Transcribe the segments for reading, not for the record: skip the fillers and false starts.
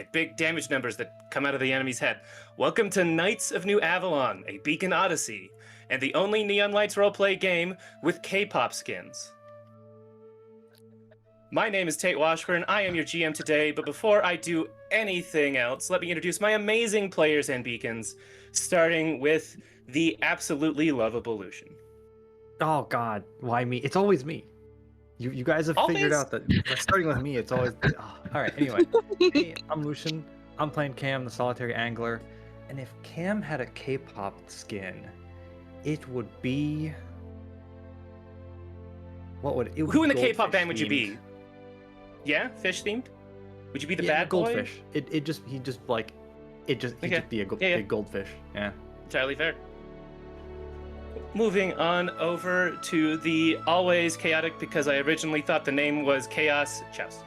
and big damage numbers that come out of the enemy's head. Welcome to Knights of New Avalon, a Beacon Odyssey, and the only Neon Lights roleplay game with K-pop skins. My name is Tate Washburn, I am your GM today, but before I do anything else, let me introduce my amazing players and beacons, starting with the absolutely lovable Lucian. Oh God, why me? It's always me. You guys have figured out that starting with me, it's always... Oh, all right, anyway. Hey, I'm Lucian. I'm playing Cam, the solitary angler. And if Cam had a K-pop skin, it would be... What would it? Who in the K-pop band would you be? Yeah, fish themed. Would you be the bad boy? Goldfish. He'd just be a big goldfish. Yeah. Entirely fair. Moving on over to the always chaotic, because I originally thought the name was Chaos, Chouse.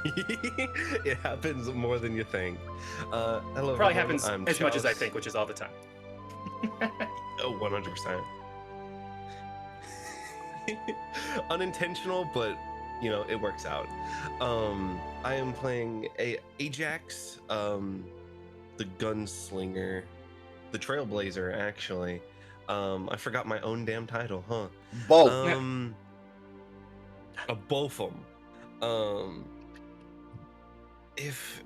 It happens more than you think. Hello. Probably happens as Chouse. much as I think, which is all the time. Oh, 100%. Unintentional, but you know, it works out. I am playing Ajax, the gunslinger, the trailblazer, actually. I forgot my own damn title, huh? Both. Both of them. If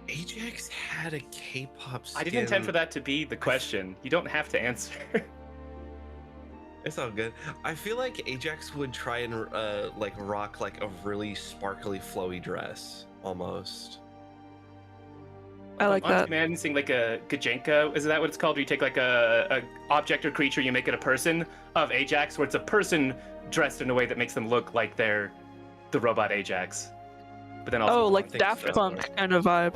Ajax had a K-pop skin... I didn't intend for that to be the question. You don't have to answer. It's all good. I feel like Ajax would try and like rock like a really sparkly, flowy dress, almost. I like that. Imagine seeing like a Gajenka, is that what it's called? Where you take like a object or creature, you make it a person of Ajax, where it's a person dressed in a way that makes them look like they're the robot Ajax. But then also like Daft Punk kind of vibe.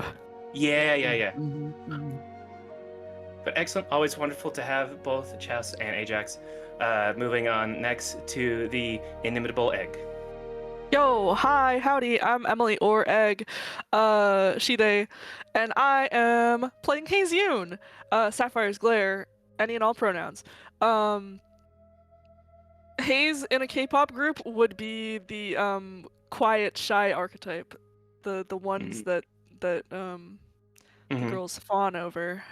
Yeah. Mm-hmm. But excellent, always wonderful to have both Chess and Ajax. Moving on next to the inimitable Egg. Yo, hi, howdy, I'm Emily or Egg, she, they, and I am playing Yoon, Sapphire's Glare, any and all pronouns. Haze in a K-pop group would be the quiet, shy archetype, the ones that the girls fawn over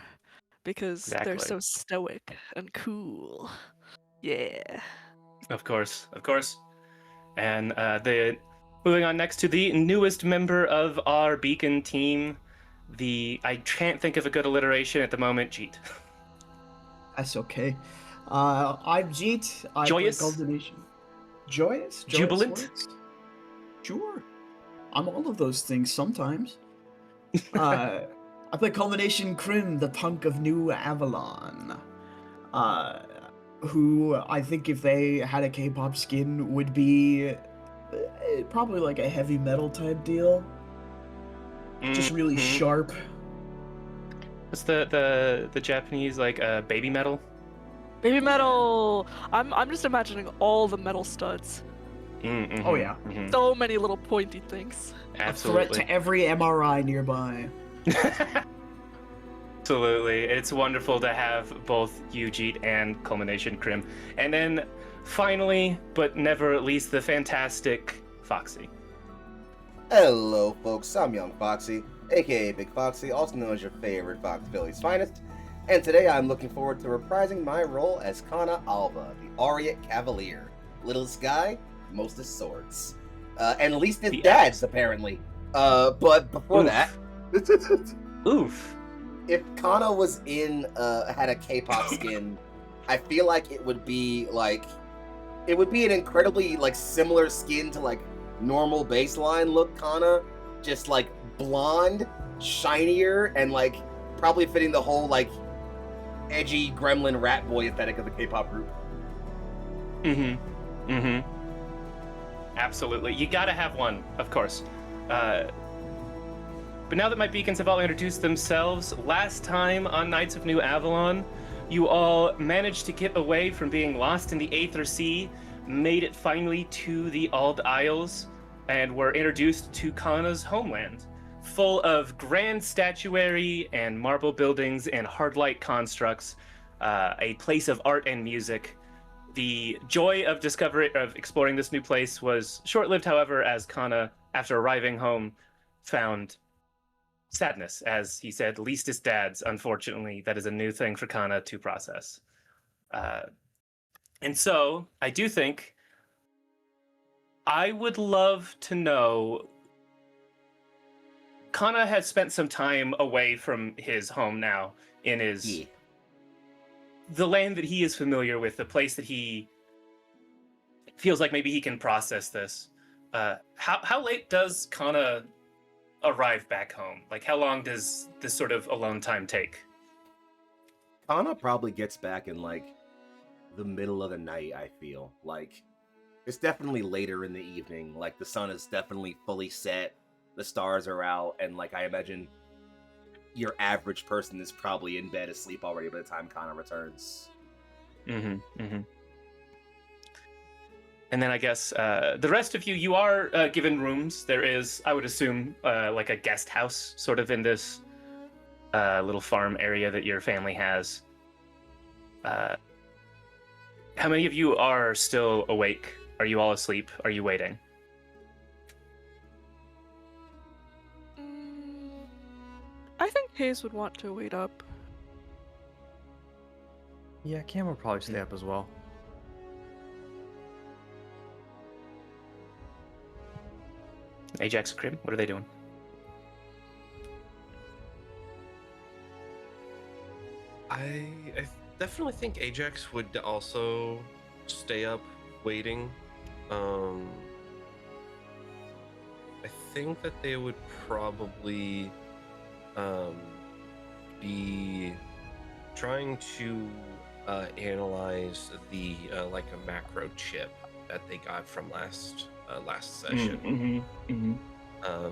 because they're so stoic and cool. Yeah. Of course. And moving on next to the newest member of our Beacon team, I can't think of a good alliteration at the moment, Jeet. That's okay. I'm Jeet. I Joyous? play Culmination. Joyous? Jubilant? Works? Sure. I'm all of those things sometimes. I play Culmination Crim, the punk of New Avalon. Who I think if they had a K-pop skin would be probably like a heavy metal type deal. Just really sharp. What's the Japanese like baby metal? Baby metal. I'm just imagining all the metal studs. Oh yeah. So many little pointy things. Absolutely. A threat to every MRI nearby. Absolutely. It's wonderful to have both Jeet and Culmination Crim. And then finally, but never least, the fantastic Foxy. Hello folks, I'm Young Foxy, aka Big Foxy, also known as your favorite Fox Philly's finest, and today I'm looking forward to reprising my role as Kana Alba, the Aureate Cavalier. Littlest guy, mostest swords. And leastest dads, apparently. But before that... Oof. If Kana was had a K-pop skin, I feel like it would be an incredibly like similar skin to like normal baseline look Kana, just like blonde, shinier, and like probably fitting the whole like edgy gremlin rat boy aesthetic of the K-pop group. Absolutely. You gotta have one, of course. But now that my beacons have all introduced themselves, last time on Knights of New Avalon, you all managed to get away from being lost in the Aether Sea, made it finally to the Ald Isles, and were introduced to Kana's homeland, full of grand statuary and marble buildings and hard-light constructs, a place of art and music. The joy of exploring this new place was short-lived, however, as Kana, after arriving home, found sadness, as he said, least is dad's. Unfortunately, that is a new thing for Kana to process. And so I do think I would love to know. Kana has spent some time away from his home now in his the land that he is familiar with, the place that he feels like maybe he can process this. How late does Kana arrive back home? Like, how long does this sort of alone time take? Kana probably gets back in like the middle of the night, I feel. Like, it's definitely later in the evening. Like, the sun is definitely fully set, the stars are out, and like, I imagine your average person is probably in bed asleep already by the time Kana returns. And then I guess the rest of you are given rooms. There is, I would assume, like a guest house sort of in this little farm area that your family has. How many of you are still awake? Are you all asleep? Are you waiting? I think Hayes would want to wait up. Yeah, Cam will probably stay up as well. Ajax, Crib, what are they doing? I definitely think Ajax would also stay up waiting. I think that they would probably be trying to analyze the like a macro chip that they got from last session.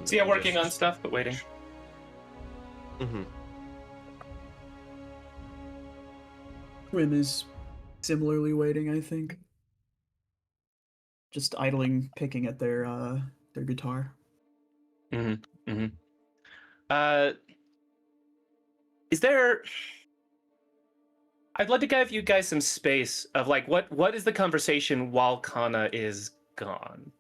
So yeah, working on stuff, but waiting. Quinn is similarly waiting, I think. Just idling, picking at their guitar. Is there? I'd love to give you guys some space of like what is the conversation while Kana is gone?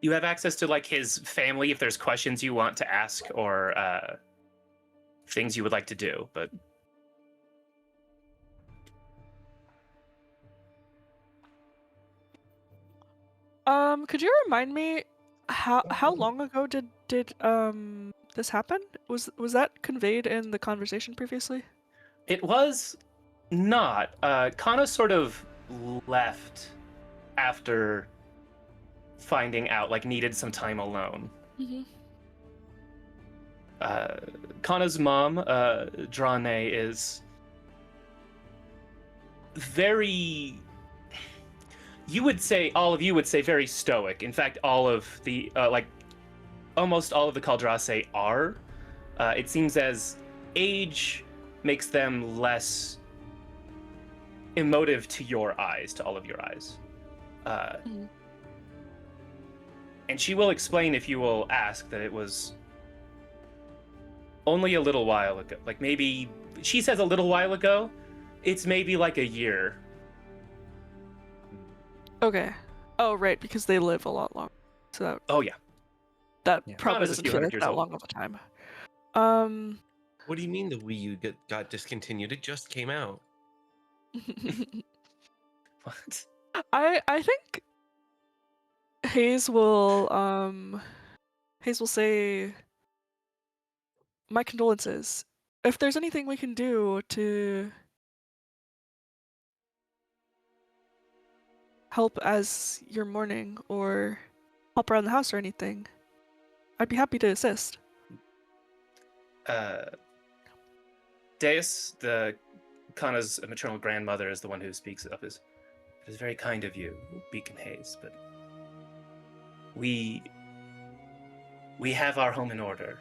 You have access to like his family if there's questions you want to ask or things you would like to do, but could you remind me how long ago did this happen? Was that conveyed in the conversation previously? it was not. Kana sort of left after finding out, like needed some time alone. Kana's mom, Drane, is very, you would say, all of you would say very stoic. In fact, all of the, like, almost all of the Kaldrase are. It seems as age makes them less emotive to your eyes, to all of your eyes. And she will explain, if you will ask, that it was only a little while ago. Like maybe, she says a little while ago, it's maybe like a year. Okay. Oh, right, because they live a lot longer. So that, oh yeah. That Yeah. probably Kana's a doesn't few feel hundred like years that old. long of a time. What do you mean the Wii U got discontinued? It just came out. What? I think Hayes will say, my condolences. If there's anything we can do to help as you're mourning or help around the house or anything, I'd be happy to assist. Deus, the Kana's maternal grandmother, is the one who speaks of as, it is very kind of you, Beacon Hayes, but we have our home in order.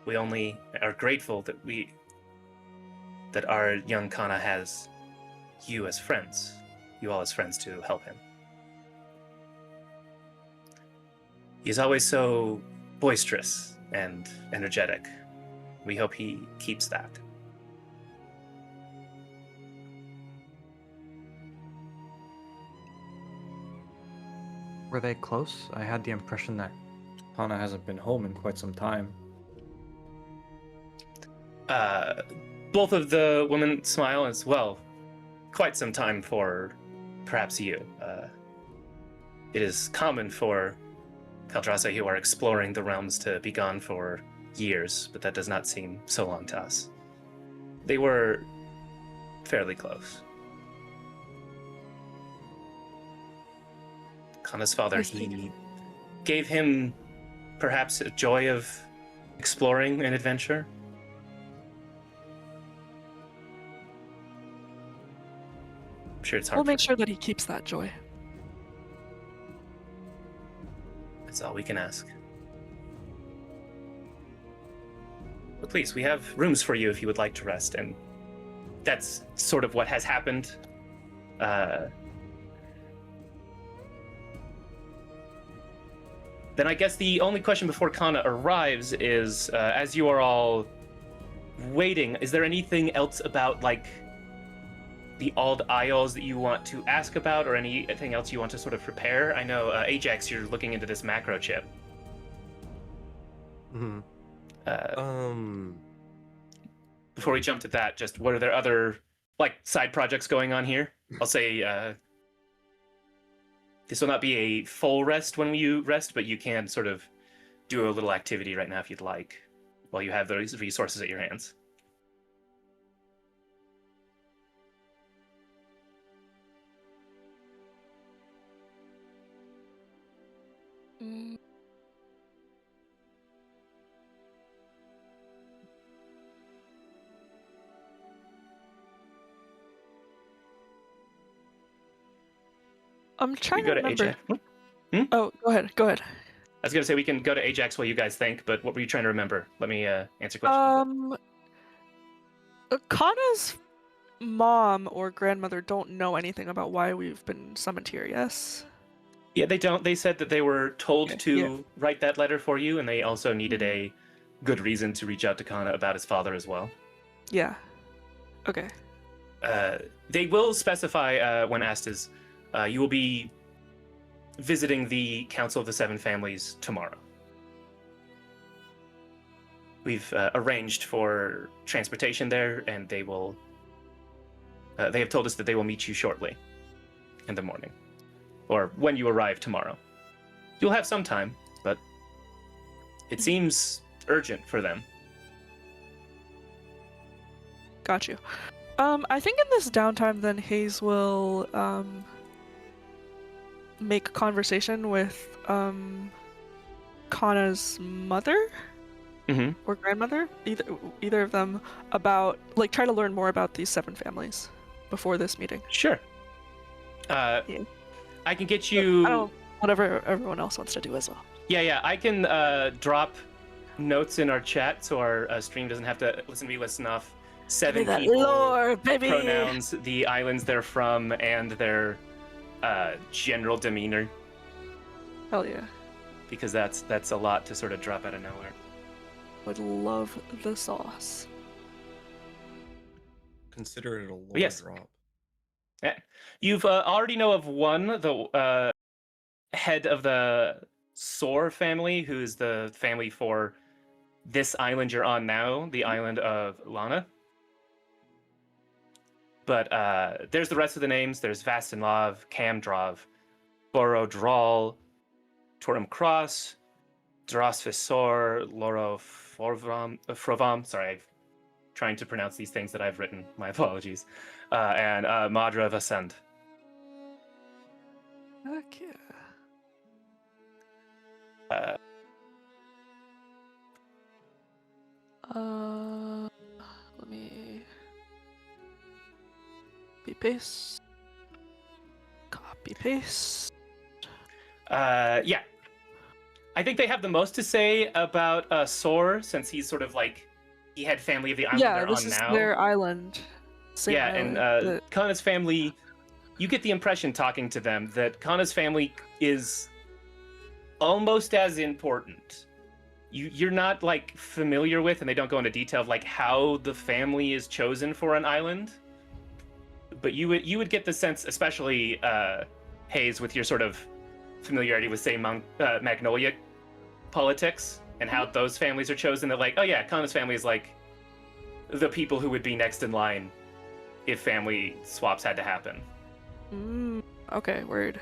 We only are grateful that our young Kana has you as friends, you all as friends to help him. He's always so boisterous and energetic. We hope he keeps that. Were they close? I had the impression that Hana hasn't been home in quite some time. Both of the women smile as well. Quite some time for perhaps you. It is common for Kaldrasa who are exploring the realms to be gone for years, but that does not seem so long to us. They were fairly close. Kana's father, he gave him perhaps a joy of exploring and adventure. I'm sure it's hard. We'll make sure that he keeps that joy. That's all we can ask. But please, we have rooms for you if you would like to rest, and that's sort of what has happened. Then I guess the only question before Kana arrives is, as you are all waiting, is there anything else about, like, the Ald Isles that you want to ask about, or anything else you want to sort of prepare? I know, Ajax, you're looking into this macro chip. Before we jump to that, just what are there other, like, side projects going on here? I'll say, this will not be a full rest when you rest, but you can sort of do a little activity right now if you'd like, while you have those resources at your hands. I'm trying to to remember. Ajax. Oh, go ahead. I was going to say we can go to Ajax while you guys think, but what were you trying to remember? Let me answer questions. Kana's mom or grandmother don't know anything about why we've been summoned here, yes? Yeah, they don't. They said that they were told to yeah. write that letter for you, and they also needed a good reason to reach out to Kana about his father as well. Yeah. Okay. They will specify when asked is, you will be visiting the Council of the Seven Families tomorrow. We've arranged for transportation there, and they will. They have told us that they will meet you shortly, in the morning, or when you arrive tomorrow. You'll have some time, but it seems urgent for them. Got you. I think in this downtime, then Hayes will make conversation with Kana's mother or grandmother, either of them, about, like, try to learn more about these seven families before this meeting. Sure. Yeah. I can get you. Whatever everyone else wants to do as well. Yeah. I can drop notes in our chat so our stream doesn't have to listen to me listen off 7 that people, lore, baby. pronouns, the islands they're from, and their general demeanor. Hell yeah. Because that's a lot to sort of drop out of nowhere. Would love the sauce. Consider it a low drop. Yeah. You've already know of one, the head of the Soar family, who's the family for this island you're on now, the island of Lana. But there's the rest of the names. There's Vastenlav, Camdrov, Borodral, Torum Cross, Drosvisor, Loro Frovam. Sorry, I'm trying to pronounce these things that I've written. My apologies. And Madra Vasand. Heck yeah. Let me paste. Copy paste. Yeah. I think they have the most to say about Soar, since he's sort of like, he had family of the island they're this on is now. their island. Same island, and Kana's family, you get the impression talking to them that Kana's family is almost as important. You're not, like, familiar with, and they don't go into detail of, like, how the family is chosen for an island, but you would get the sense, especially Hayes, with your sort of familiarity with, say, Magnolia politics and how those families are chosen. They're like, oh yeah, Kana's family is like the people who would be next in line if family swaps had to happen. Okay, word.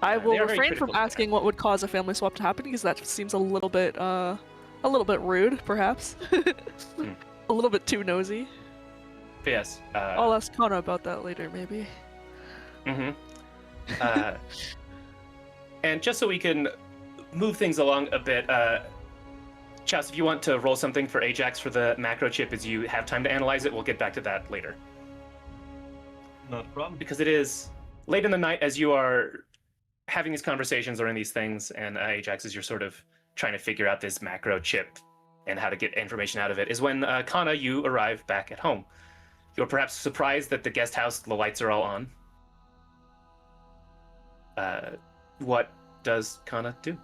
I They will are very refrain from critical of that. asking what would cause a family swap to happen because that seems a little bit rude, perhaps. A little bit too nosy. But yes. I'll ask Kana about that later, maybe. And just so we can move things along a bit, Chas, if you want to roll something for Ajax for the macro chip as you have time to analyze it, we'll get back to that later. Not a problem. Because it is late in the night as you are having these conversations or in these things, and Ajax, as you're sort of trying to figure out this macro chip and how to get information out of it, is when Kana, you arrive back at home. You're perhaps surprised that the guest house, the lights are all on. What does Kana do?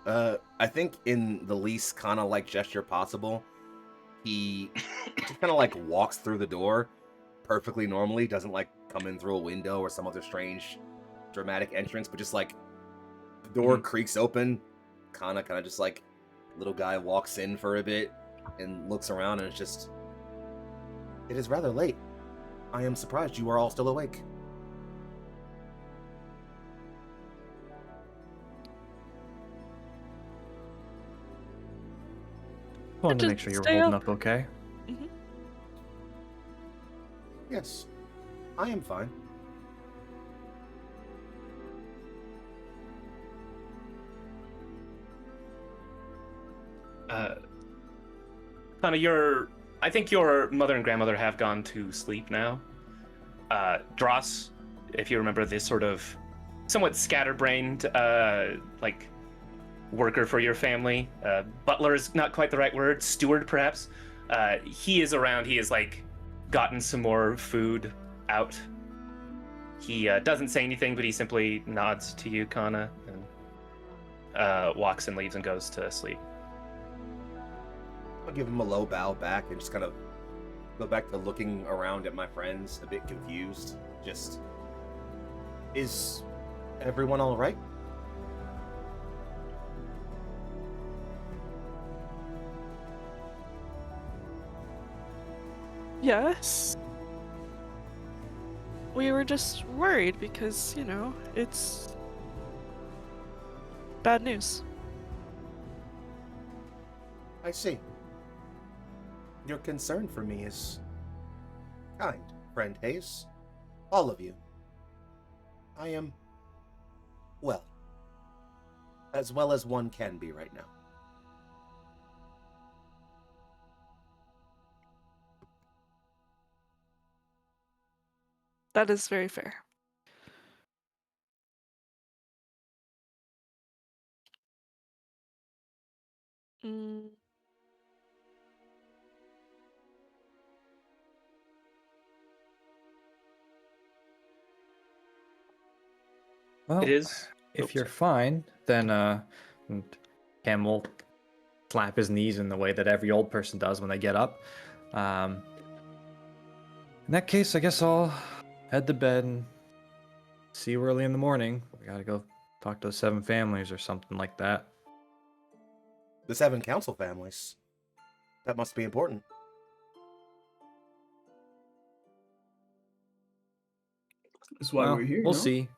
I think in the least Kana-like gesture possible, he just kind of like walks through the door perfectly normally, doesn't like come in through a window or some other strange dramatic entrance, but just like the door creaks open, Kana kind of just like little guy walks in for a bit and looks around, and it's just, it is rather late. I am surprised you are all still awake. Wanted to Just make sure you're stay holding up. up okay. Yes, I am fine. Kana, I think your mother and grandmother have gone to sleep now. Dross, if you remember this sort of somewhat scatterbrained, like worker for your family. Butler is not quite the right word. Steward, perhaps. He is around. He has like gotten some more food out. He doesn't say anything, but he simply nods to you, Kana, and walks and leaves and goes to sleep. I'll give him a low bow back and just kind of go back to looking around at my friends, a bit confused. Just, is everyone all right? Yes. We were just worried because, it's bad news. I see. Your concern for me is kind, friend Hayes. All of you. I am, well as one can be right now. That is very fair. Well, It is. if you're fine, then and Cam will slap his knees in the way that every old person does when they get up. In that case, I guess I'll head to bed and see you early in the morning. We gotta go talk to the 7 families or something like that. The 7 council families. That must be important. That's why Well, we're here. we'll no? see.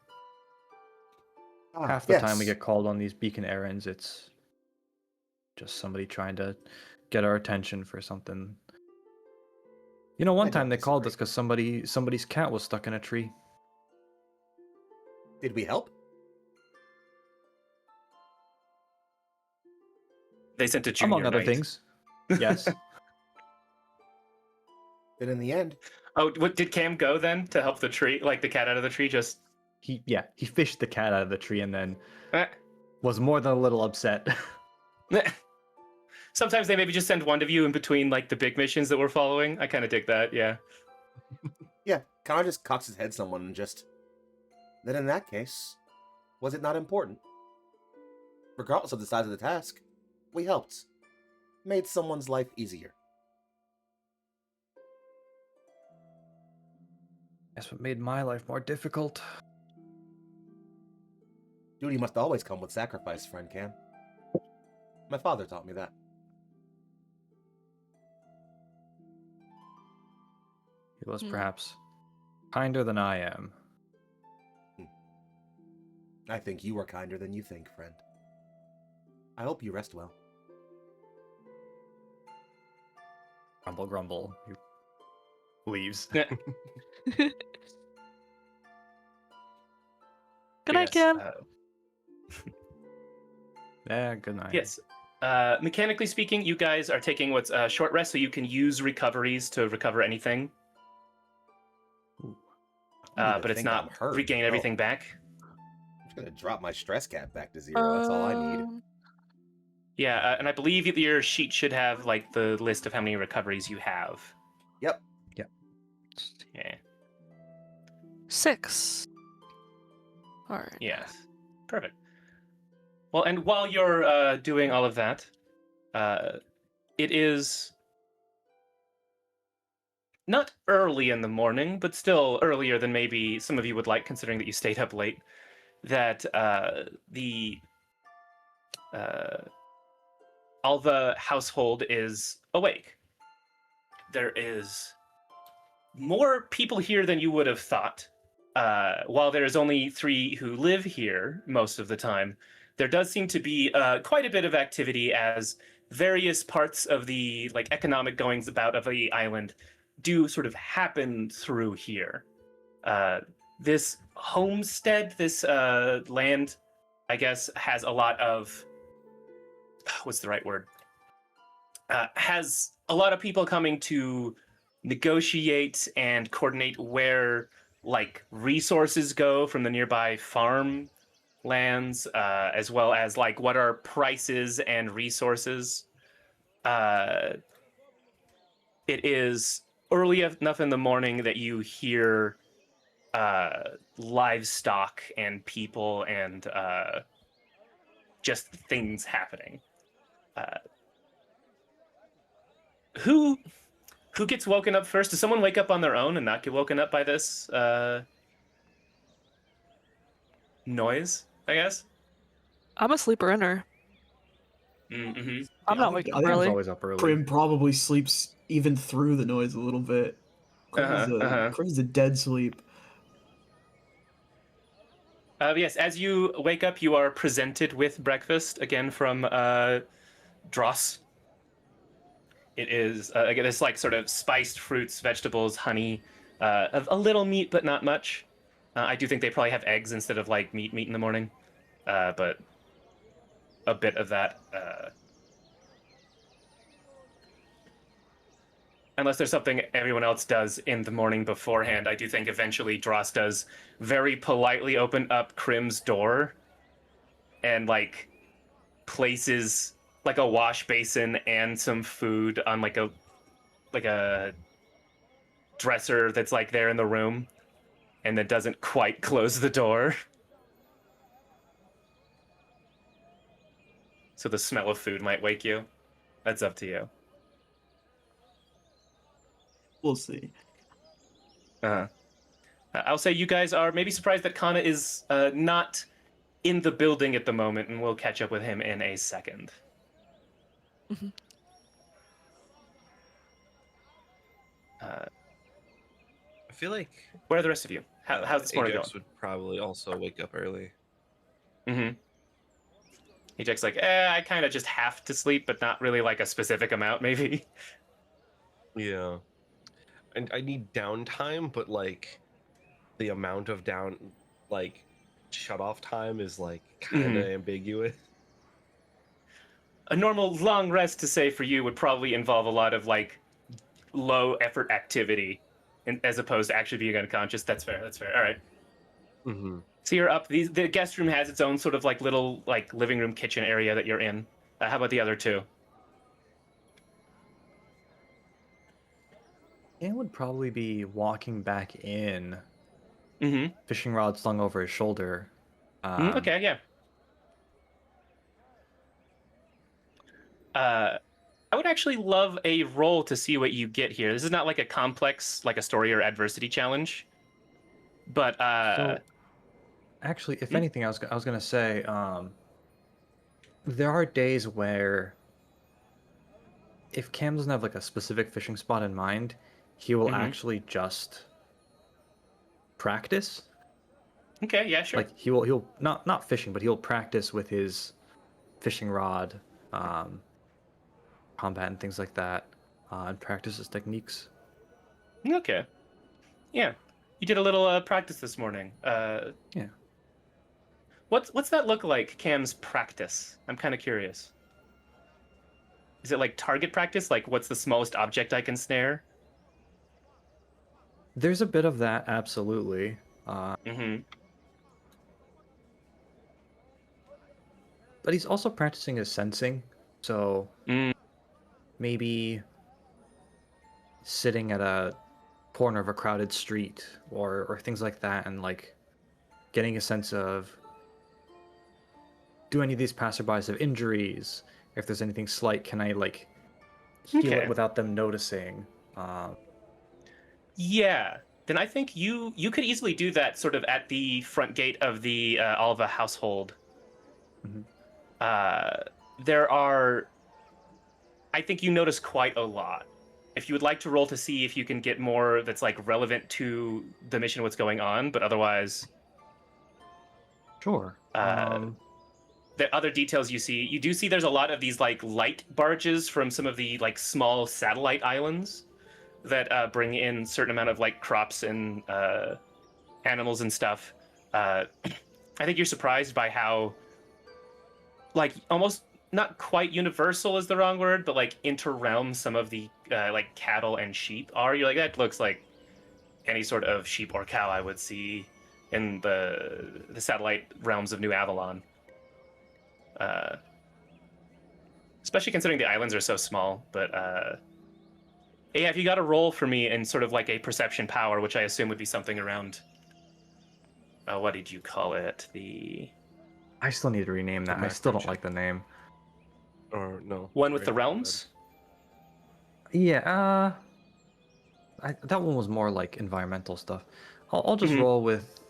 Ah, Half the time we yes. get called on these beacon errands, it's just somebody trying to get our attention for something. One I time don't they called disagree. us because somebody's cat was stuck in a tree. Did we help? They sent a junior Among other knight. things. Yes. But in the end, Oh, what did Cam go then to help the tree, like the cat out of the tree? Just He fished the cat out of the tree and then eh. was more than a little upset. Sometimes they maybe just send one of you in between like the big missions that we're following. I kind of dig that. Yeah. yeah, Connor just cocks his head at someone and just... Then in that case, was it not important? Regardless of the size of the task, we helped. Made someone's life easier. That's what made my life more difficult. Duty must always come with sacrifice, friend Cam. My father taught me that. He was perhaps kinder than I am. I think you are kinder than you think, friend. I hope you rest well. Grumble, grumble. He leaves. Good night, Cam. Yeah, good night. Yes. Mechanically speaking, you guys are taking what's a short rest, so you can use recoveries to recover anything. But it's not regain everything back. I'm just gonna drop my stress cap back to 0. That's all I need. Yeah, and I believe your sheet should have like the list of how many recoveries you have. Yep. Yeah. 6. All right. Yes. Perfect. Well, and while you're doing all of that, it is not early in the morning, but still earlier than maybe some of you would like, considering that you stayed up late. That all the household is awake. There is more people here than you would have thought. While there's only 3 who live here most of the time, there does seem to be quite a bit of activity as various parts of the economic goings about of the island do sort of happen through here. This homestead, this land, I guess, has a lot of what's the right word? Has a lot of people coming to negotiate and coordinate where resources go from the nearby farm lands, as well as what are prices and resources. It is early enough in the morning that you hear livestock and people and just things happening. Who gets woken up first? Does someone wake up on their own and not get woken up by this noise, I guess? I'm a sleeper inner. Mm-hmm. I'm not waking up early. Always up early. Prim probably sleeps even through the noise a little bit. Crim's a dead sleep. Yes, as you wake up, you are presented with breakfast again from Dross. It is again this sort of spiced fruits, vegetables, honey, a little meat but not much. I do think they probably have eggs instead of meat in the morning, but a bit of that. Unless there's something everyone else does in the morning beforehand, I do think eventually Dross does very politely open up Krim's door and places a wash basin and some food on a dresser that's there in the room, and then doesn't quite close the door. So the smell of food might wake you. That's up to you. We'll see. I'll say you guys are maybe surprised that Kana is not in the building at the moment, and we'll catch up with him in a second. Mm-hmm. I feel like Where are the rest of you? How's this morning going? Ajax would probably also wake up early. Mm-hmm. Ajax I kind of just have to sleep, but not really a specific amount, maybe. Yeah. And I need downtime, but the amount of shut off time is kind of ambiguous. A normal long rest, to say for you, would probably involve a lot of low effort activity, as opposed to actually being unconscious. That's fair. All right. Mm-hmm. So you're up. The guest room has its own sort of little living room kitchen area that you're in. How about the other 2? Ian would probably be walking back in, Mm-hmm. fishing rod slung over his shoulder. Okay, yeah. I would actually love a roll to see what you get here. This is not a complex, a story or adversity challenge, but So, Actually, if anything, I was gonna say, there are days where if Cam doesn't have like a specific fishing spot in mind, he will actually just practice. Okay, yeah, sure. Like he'll not fishing, but he'll practice with his fishing rod, combat and things like that, and practice his techniques. Okay. Yeah. You did a little practice this morning. Yeah. What's that look like, Cam's practice? I'm kind of curious. Is it like target practice? Like, what's the smallest object I can snare? There's a bit of that, absolutely. Mm-hmm. But he's also practicing his sensing, so maybe sitting at a corner of a crowded street or things like that, and like getting a sense of, do any of these passerbys have injuries? If there's anything slight, can I like heal it without them noticing? Yeah. Then I think you could easily do that sort of at the front gate of the Alva household. There are, I think you notice quite a lot. If you would like to roll to see if you can get more that's like relevant to the mission, what's going on, but otherwise, Sure. the other details you do see there's a lot of these like light barges from some of the like small satellite islands that bring in certain amount of like crops and animals and stuff. I think you're surprised by how like almost not quite universal is the wrong word, but like inter-realm some of the like cattle and sheep are. You're like, that looks like any sort of sheep or cow I would see in the satellite realms of New Avalon. Especially considering the islands are so small, but yeah, if you got a roll for me in sort of like a perception power, which I assume would be something around, what did you call it? I still need to rename that. I still don't like the name. Or no. One with the realms? Yeah, that one was more like environmental stuff. I'll just roll with,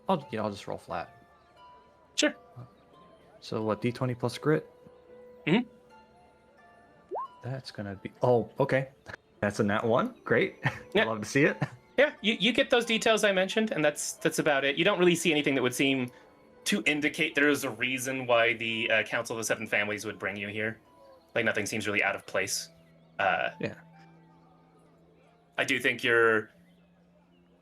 I'll just roll flat. Sure. So what, D20 plus grit? That's gonna be, oh, okay. That's a nat 1. Great. Yeah. I'd love to see it. Yeah, you get those details I mentioned, and that's about it. You don't really see anything that would seem to indicate there is a reason why the Council of the Seven Families would bring you here. Like, nothing seems really out of place. Yeah. I do think you're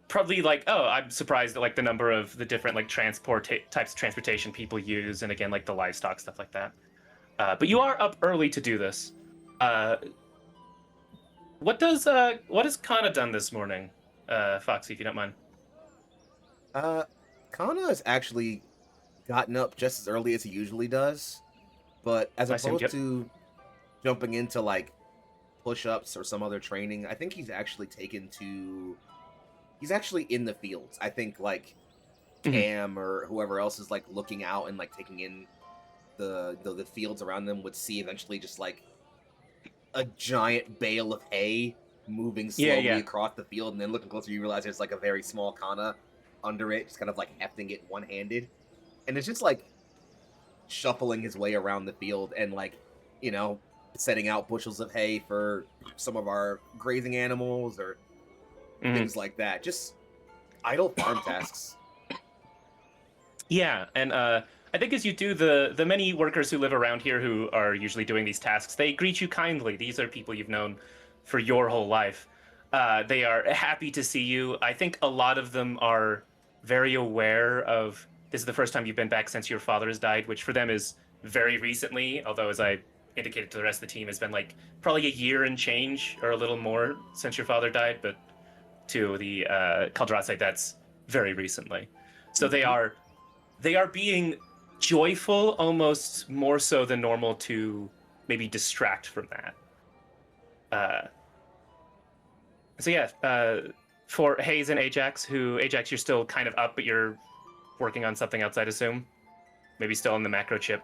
probably like, oh, I'm surprised at like the number of the different like types of transportation people use, and again, like the livestock, stuff like that. But you are up early to do this. What has Kana done this morning, Foxy, if you don't mind? Kana has actually gotten up just as early as he usually does, but as opposed to jumping into like push-ups or some other training, I think he's actually he's actually in the fields. I think like Cam or whoever else is like looking out and like taking in the fields around them would see eventually just like a giant bale of hay moving slowly across the field, and then looking closer you realize there's like a very small Kana under it, just kind of like hefting it one-handed, and it's just like shuffling his way around the field and like, you know, setting out bushels of hay for some of our grazing animals or things like that. Just idle farm tasks. Yeah, and I think as you do, the many workers who live around here who are usually doing these tasks, they greet you kindly. These are people you've known for your whole life. They are happy to see you. I think a lot of them are very aware of this is the first time you've been back since your father has died, which for them is very recently, although as I indicated to the rest of the team, has been like probably a year and change or a little more since your father died, but to the Caldrate, that's very recently. So they are being joyful, almost more so than normal, to maybe distract from that. So yeah, for Hayes and Ajax, Ajax, you're still kind of up, but you're working on something else, I'd assume. Maybe still on the macro chip.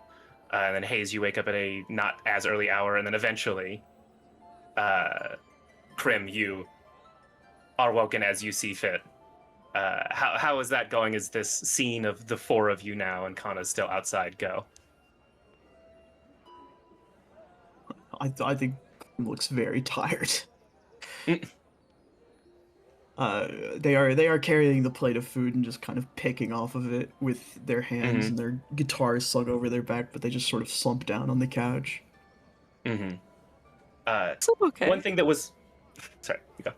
And then Hayes, you wake up at a not as early hour, and then eventually, Krim, you are woken as you see fit. how is that going? Is this scene of the four of you now and Kana's still outside go? I think Krim looks very tired. They are carrying the plate of food and just kind of picking off of it with their hands, and their guitars slung over their back, but they just sort of slump down on the couch. Sleep okay? One thing that was... Sorry, you go.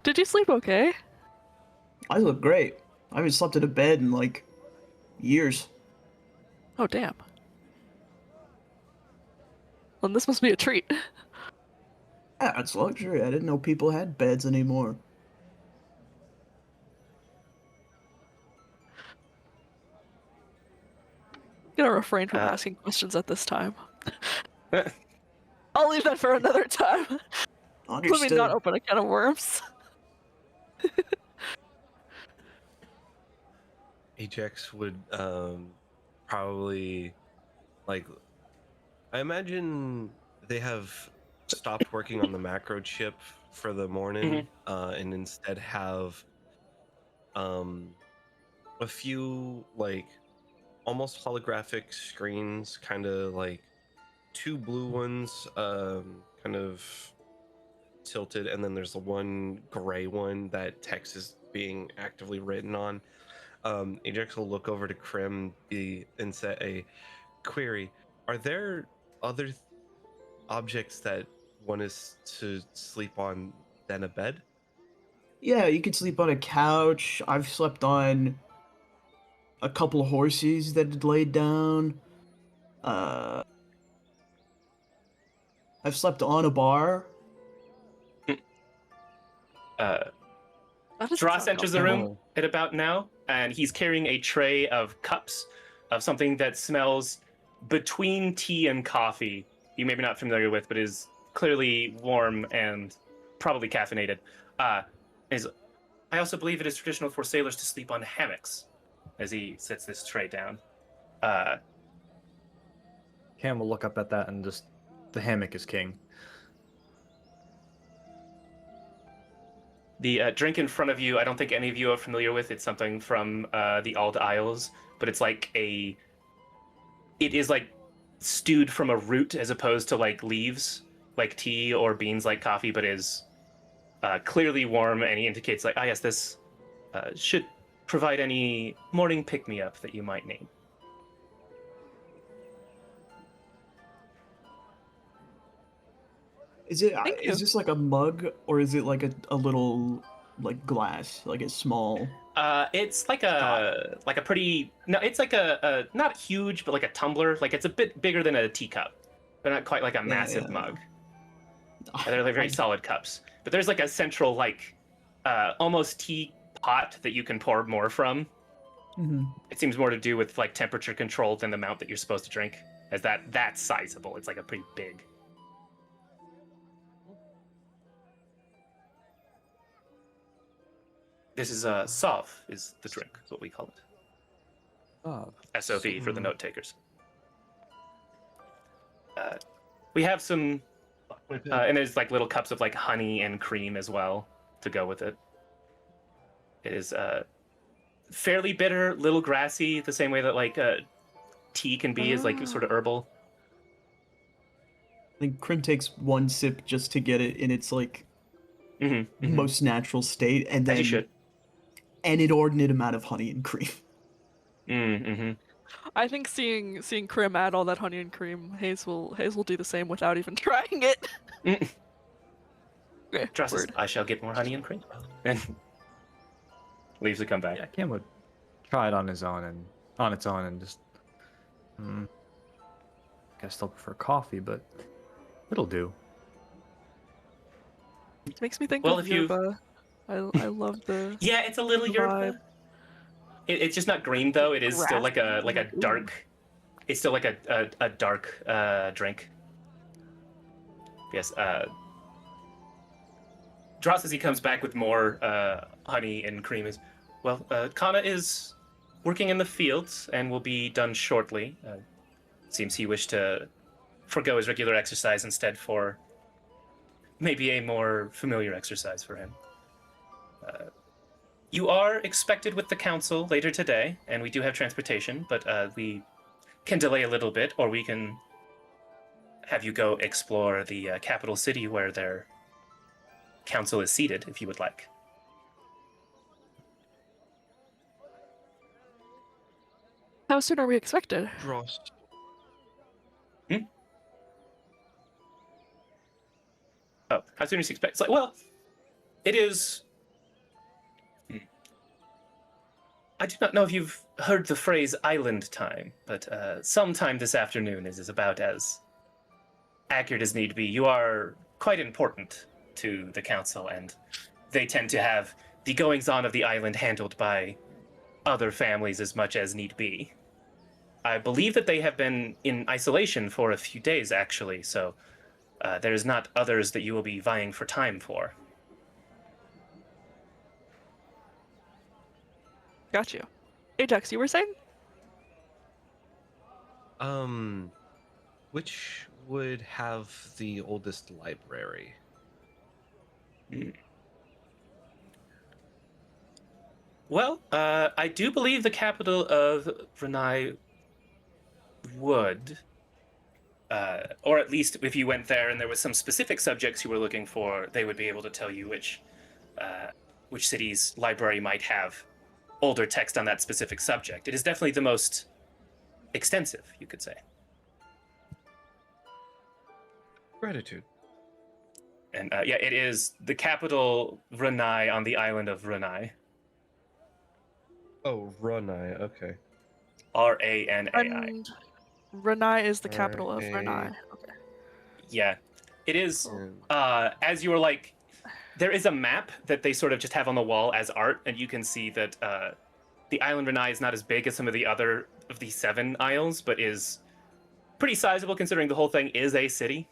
Did you sleep okay? I look great. I haven't slept in a bed in, like, years. Oh, damn. Well, this must be a treat. Yeah, it's luxury. I didn't know people had beds anymore. I'm gonna refrain from asking questions at this time. I'll leave that for another time. Understood. Let me not open a can of worms. Ajax would probably, like, I imagine they have stopped working on the macro chip for the morning, and instead have a few, like, almost holographic screens, kind of like 2 blue ones, kind of tilted, and then there's the one gray one that text is being actively written on. Ajax will look over to Krim and say a query. Are there other objects that one is to sleep on than a bed? Yeah, you could sleep on a couch. I've slept on a couple of horses that had laid down. I've slept on a bar. Dross enters the room at about now, and he's carrying a tray of cups of something that smells between tea and coffee. You may be not familiar with, but is clearly warm and probably caffeinated. I also believe it is traditional for sailors to sleep on hammocks, as he sets this tray down. Cam will look up at that and just, the hammock is king. The drink in front of you, I don't think any of you are familiar with. It's something from the Ald Isles, but it's like it is like stewed from a root as opposed to like leaves, like tea or beans like coffee, but is clearly warm, and he indicates like, yes, this should provide any morning pick-me-up that you might need. Is this like a mug, or is it like a little, like, glass, like a small? It's like a pretty, no, it's like a not huge, but like a tumbler. Like it's a bit bigger than a teacup, but not quite like a massive mug. They're like very solid cups. But there's like a central, like almost teapot that you can pour more from. It seems more to do with like temperature control than the amount that you're supposed to drink, as that's sizable. It's like a pretty big. This is SOV, is the drink, is what we call it. SOV for the note takers. We have some, and there's like little cups of like honey and cream as well to go with it. It is fairly bitter, little grassy, the same way that like tea can be, is like sort of herbal. I think Krim takes one sip just to get it in its like most natural state, and then As you should. An inordinate amount of honey and cream. I think seeing Krim add all that honey and cream, Hayes will do the same without even trying it. Okay, Dross says, word. I shall get more honey and cream. And leaves to come back. Yeah, Cam would try it on its own and just. I still prefer coffee, but it'll do. It makes me think Well, of if you- yerba. I love the Yeah, it's a little yerba. vibe. It's just not green though. It is still like a Raspberry. dark. It's still like a dark drink. Yes. Dross, as he comes back with more honey and cream, is well. Kana is working in the fields and will be done shortly. Seems he wished to forgo his regular exercise instead for maybe a more familiar exercise for him. You are expected with the council later today, and we do have transportation, but we can delay a little bit, or we can have you go explore the capital city where their council is seated, if you would like. How soon are we expected? Dross. Oh, how soon is he expected? It's like, well, it is... I do not know if you've heard the phrase island time, but sometime this afternoon is about as accurate as need be. You are quite important to the council, and they tend to have the goings-on of the island handled by other families as much as need be. I believe that they have been in isolation for a few days, actually, so there's not others that you will be vying for time for. Got you. Ajax, you were saying? Which would have the oldest library? Well, I do believe the capital of Renai would, or at least if you went there and there was some specific subjects you were looking for, they would be able to tell you which city's library might have older text on that specific subject. It is definitely the most extensive, you could say. Gratitude. And yeah, it is the capital, Renai, on the island of Renai. Oh, Runai. Okay. Ranai. And Renai is the capital of Renai. Okay. Yeah, it is. As you were like, there is a map that they sort of just have on the wall as art, and you can see that the island Renai is not as big as some of the other of the 7 isles, but is pretty sizable considering the whole thing is a city.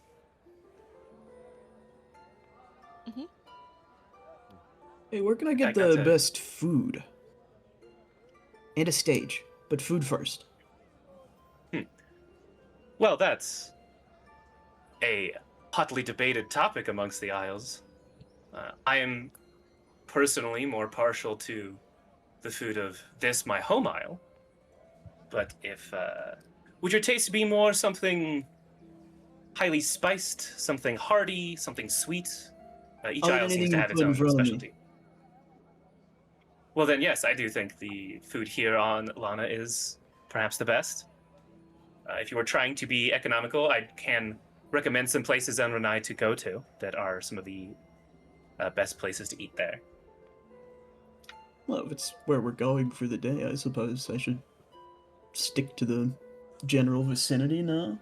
Hey, where can I get the best food? And a stage, but food first. Well, that's a hotly debated topic amongst the isles. I am personally more partial to the food of this, my home isle. But if would your taste be more something highly spiced, something hearty, something sweet? Each isle seems to have its own specialty. Well then, yes, I do think the food here on Lana is perhaps the best. If you were trying to be economical, I can recommend some places on Renai to go to that are some of the best places to eat there. Well, if it's where we're going for the day, I suppose I should stick to the general vicinity now.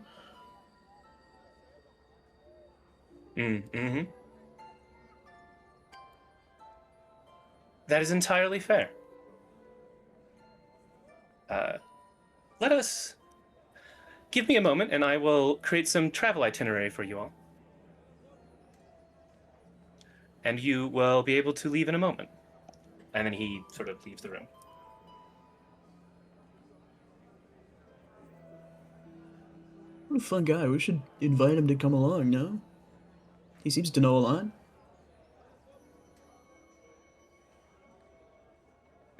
Mm-hmm. That is entirely fair. Let us... Give me a moment, and I will create some travel itinerary for you all. And you will be able to leave in a moment. And then he sort of leaves the room. What a fun guy. We should invite him to come along, no? He seems to know a lot.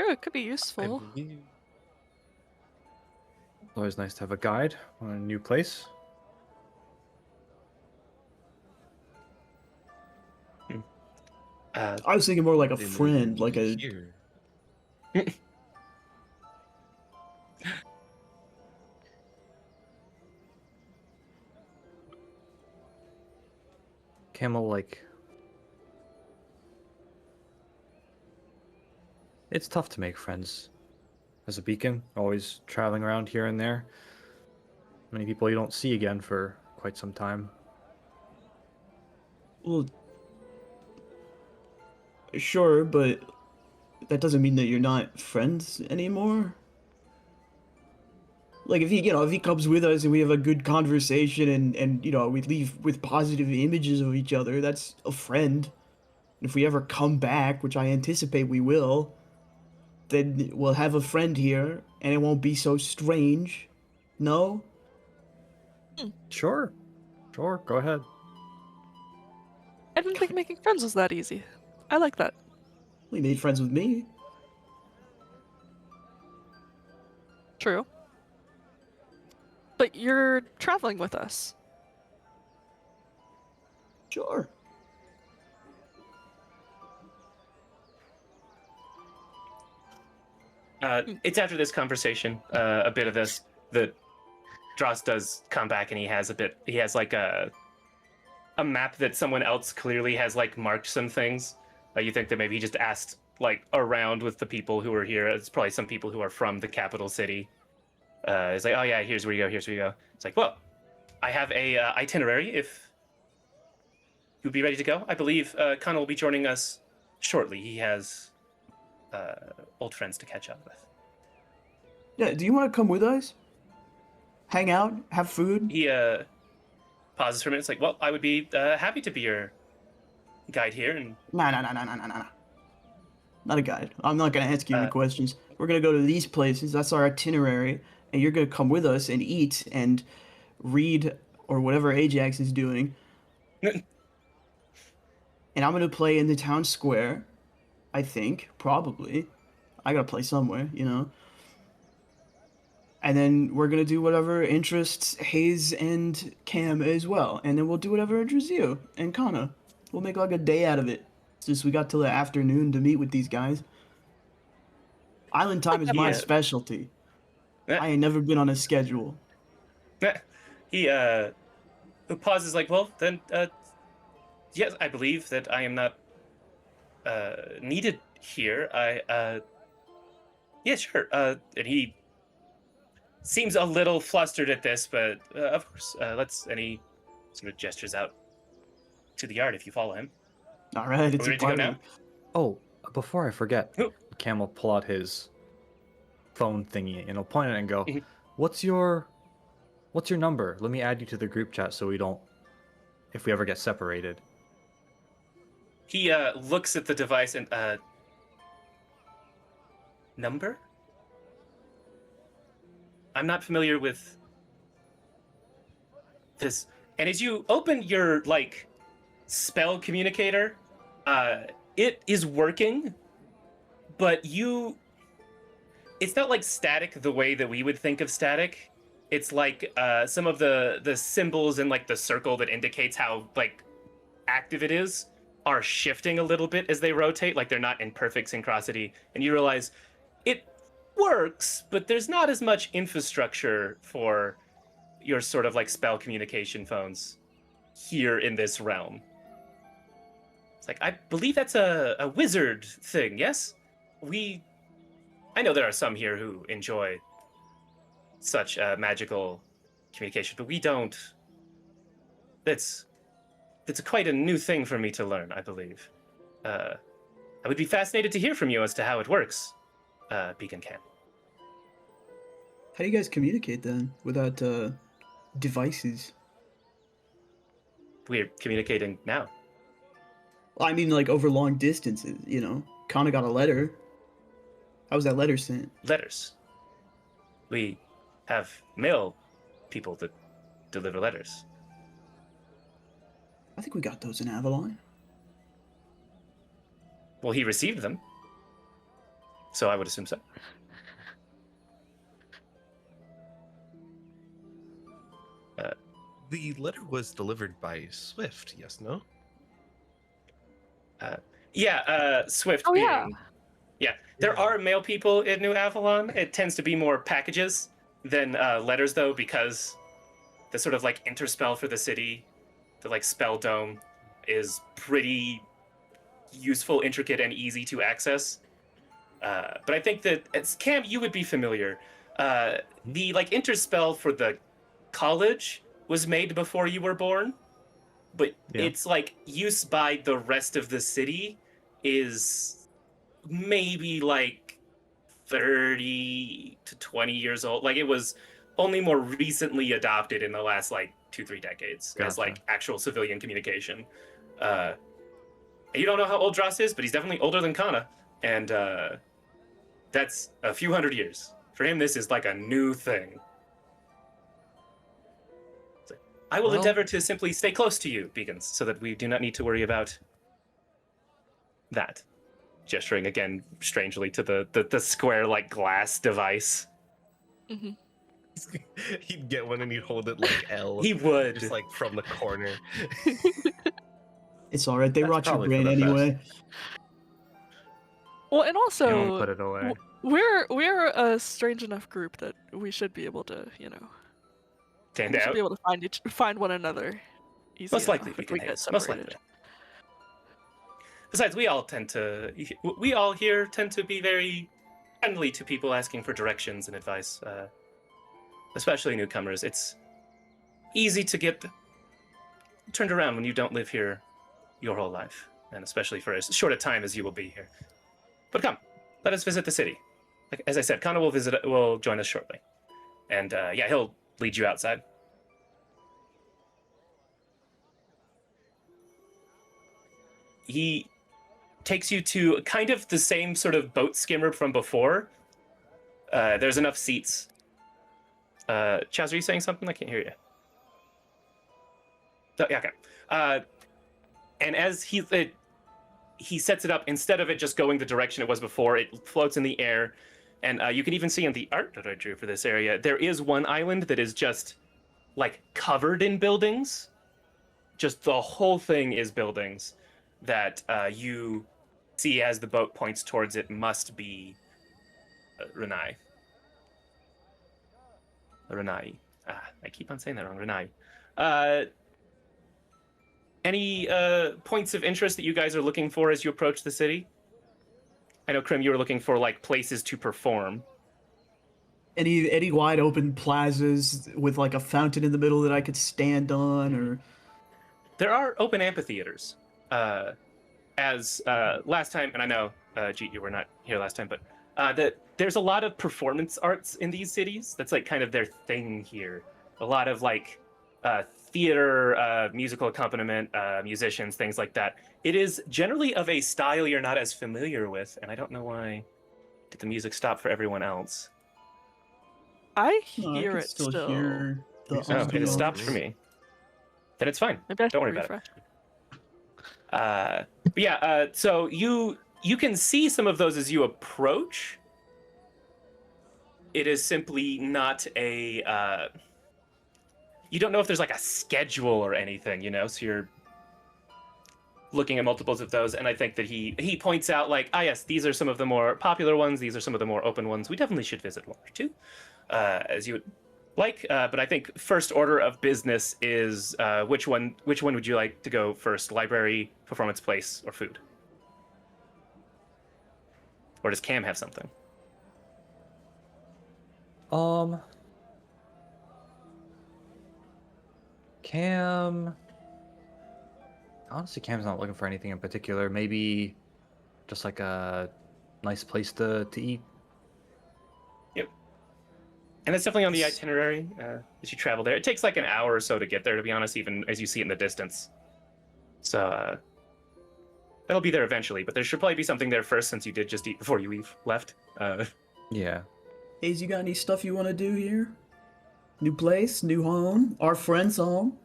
Sure, it could be useful. Always nice to have a guide on a new place. I was thinking more like a friend, like a... Camel, like... It's tough to make friends. As a beacon, always traveling around here and there. Many people you don't see again for quite some time. Well, sure, but that doesn't mean that you're not friends anymore. Like, if he comes with us and we have a good conversation and we leave with positive images of each other, that's a friend. And if we ever come back, which I anticipate we will, then we'll have a friend here, and it won't be so strange. No? Sure. Sure, go ahead. I didn't think making friends was that easy. I like that. Well, he made friends with me. True. But you're traveling with us. Sure. It's after this conversation, a bit of this, that Dross does come back and he has like a map that someone else clearly has like marked some things. You think that maybe he just asked like around with the people who are here. It's probably some people who are from the capital city. It's like, oh yeah, here's where you go, here's where you go. It's like, well, I have a itinerary if you'd be ready to go. I believe Connor will be joining us shortly. He has old friends to catch up with. Yeah, do you want to come with us? Hang out, have food? He pauses for a minute. It's like, well, I would be happy to be your guide here. And Nah. Not a guide. I'm not gonna ask you any questions. We're gonna go to these places. That's our itinerary, and you're gonna come with us and eat and read or whatever Ajax is doing. And I'm gonna play in the town square. I think, probably. I gotta play somewhere, you know. And then we're gonna do whatever interests Hayes and Cam as well. And then we'll do whatever interests you and Kana. We'll make like a day out of it. It's just we got till the afternoon to meet with these guys. Island time is my specialty. I ain't never been on a schedule. he pauses like, well, then, yes, I believe that I am not needed here. Yeah, sure. And he seems a little flustered at this, but of course, and he sort of gestures out to the yard if you follow him. All right, it's Are we a ready to go party. now? Oh, before I forget, Who? Cam will pull out his phone thingy and he'll point it and go, Mhm. What's your number? Let me add you to the group chat so we don't, if we ever get separated. He looks at the device and number? I'm not familiar with this. And as you open your like spell communicator, it is working, but it's not like static the way that we would think of static. It's like some of the symbols in like the circle that indicates how like active it is are shifting a little bit as they rotate, like they're not in perfect synchronicity. And you realize it works, but there's not as much infrastructure for your sort of like spell communication phones here in this realm. It's like, I believe that's a wizard thing, yes? I know there are some here who enjoy such magical communication, but we don't. It's quite a new thing for me to learn, I believe. I would be fascinated to hear from you as to how it works, Beacon Camp. How do you guys communicate then without devices? We're communicating now. Well, I mean, like over long distances, you know. Kana got a letter. How was that letter sent? Letters. We have mail people that deliver letters. I think we got those in Avalon. Well, he received them, so I would assume so. The letter was delivered by Swift, yes, no? Swift Oh, being... yeah. Yeah, there are mail people in New Avalon. It tends to be more packages than letters, though, because the sort of like interspell for the city, the like spell dome, is pretty useful, intricate, and easy to access. But I think that as Cam, you would be familiar. The like interspell for the college was made before you were born, but its like use by the rest of the city is maybe like 30 to 20 years old. Like it was only more recently adopted in the last like 2-3 decades as like actual civilian communication. You don't know how old Dross is, but he's definitely older than Kana, and that's a few hundred years. For him, this is like a new thing. So, I will endeavor to simply stay close to you, Beacons, so that we do not need to worry about that. Gesturing again strangely to the square like glass device. Mm-hmm. He'd get one and he'd hold it like L. He would. Just like from the corner. It's all right. They That's rot your probably for brain the best. anyway. Well, and You also won't put it away. we're a strange enough group that we should be able to, Stand we should out. be able to find one another. Easy Most likely enough we if can get hang. Most separated. likely. Besides, we all here tend to be very friendly to people asking for directions and advice, especially newcomers. It's easy to get turned around when you don't live here your whole life, and especially for as short a time as you will be here. But come, let us visit the city. Like, as I said, Connor will join us shortly, and yeah, he'll lead you outside. He takes you to kind of the same sort of boat skimmer from before. There's enough seats. Chaz, are you saying something? I can't hear you. Oh, yeah, okay. And as he sets it up, instead of it just going the direction it was before, it floats in the air. And you can even see in the art that I drew for this area, there is one island that is just like covered in buildings. Just the whole thing is buildings that you see as the boat points towards it must be Renai. Renai. I keep on saying that wrong. Renai. Any points of interest that you guys are looking for as you approach the city? I know, Krim, you were looking for like places to perform. Any wide open plazas with like a fountain in the middle that I could stand on, or There are open amphitheaters. As last time, and I know, Jeet, you were not here last time, but there's a lot of performance arts in these cities. That's like kind of their thing here. A lot of like theater, musical accompaniment, musicians, things like that. It is generally of a style you're not as familiar with, and I don't know why did the music stop for everyone else. I No, I hear can it still still. hear the Oh, it has stopped ambiance. for me. Then it's fine. Maybe I Don't worry should about it. refresh. But yeah, so you can see some of those as you approach. It is simply not a. You don't know if there's like a schedule or anything, so you're looking at multiples of those, and I think that he points out like, yes, these are some of the more popular ones. These are some of the more open ones. We definitely should visit one or two, as you would like. But I think first order of business is which one would you like to go first? Library, performance place, or food? Or does Cam have something? Cam. Honestly, Cam's not looking for anything in particular. Maybe just like a nice place to eat. Yep. And that's definitely on the itinerary as you travel there. It takes like an hour or so to get there, to be honest, even as you see it in the distance. So that'll be there eventually, but there should probably be something there first since you did just eat before you left. Yeah. Hayes, you got any stuff you want to do here? New place, new home, our friend's home.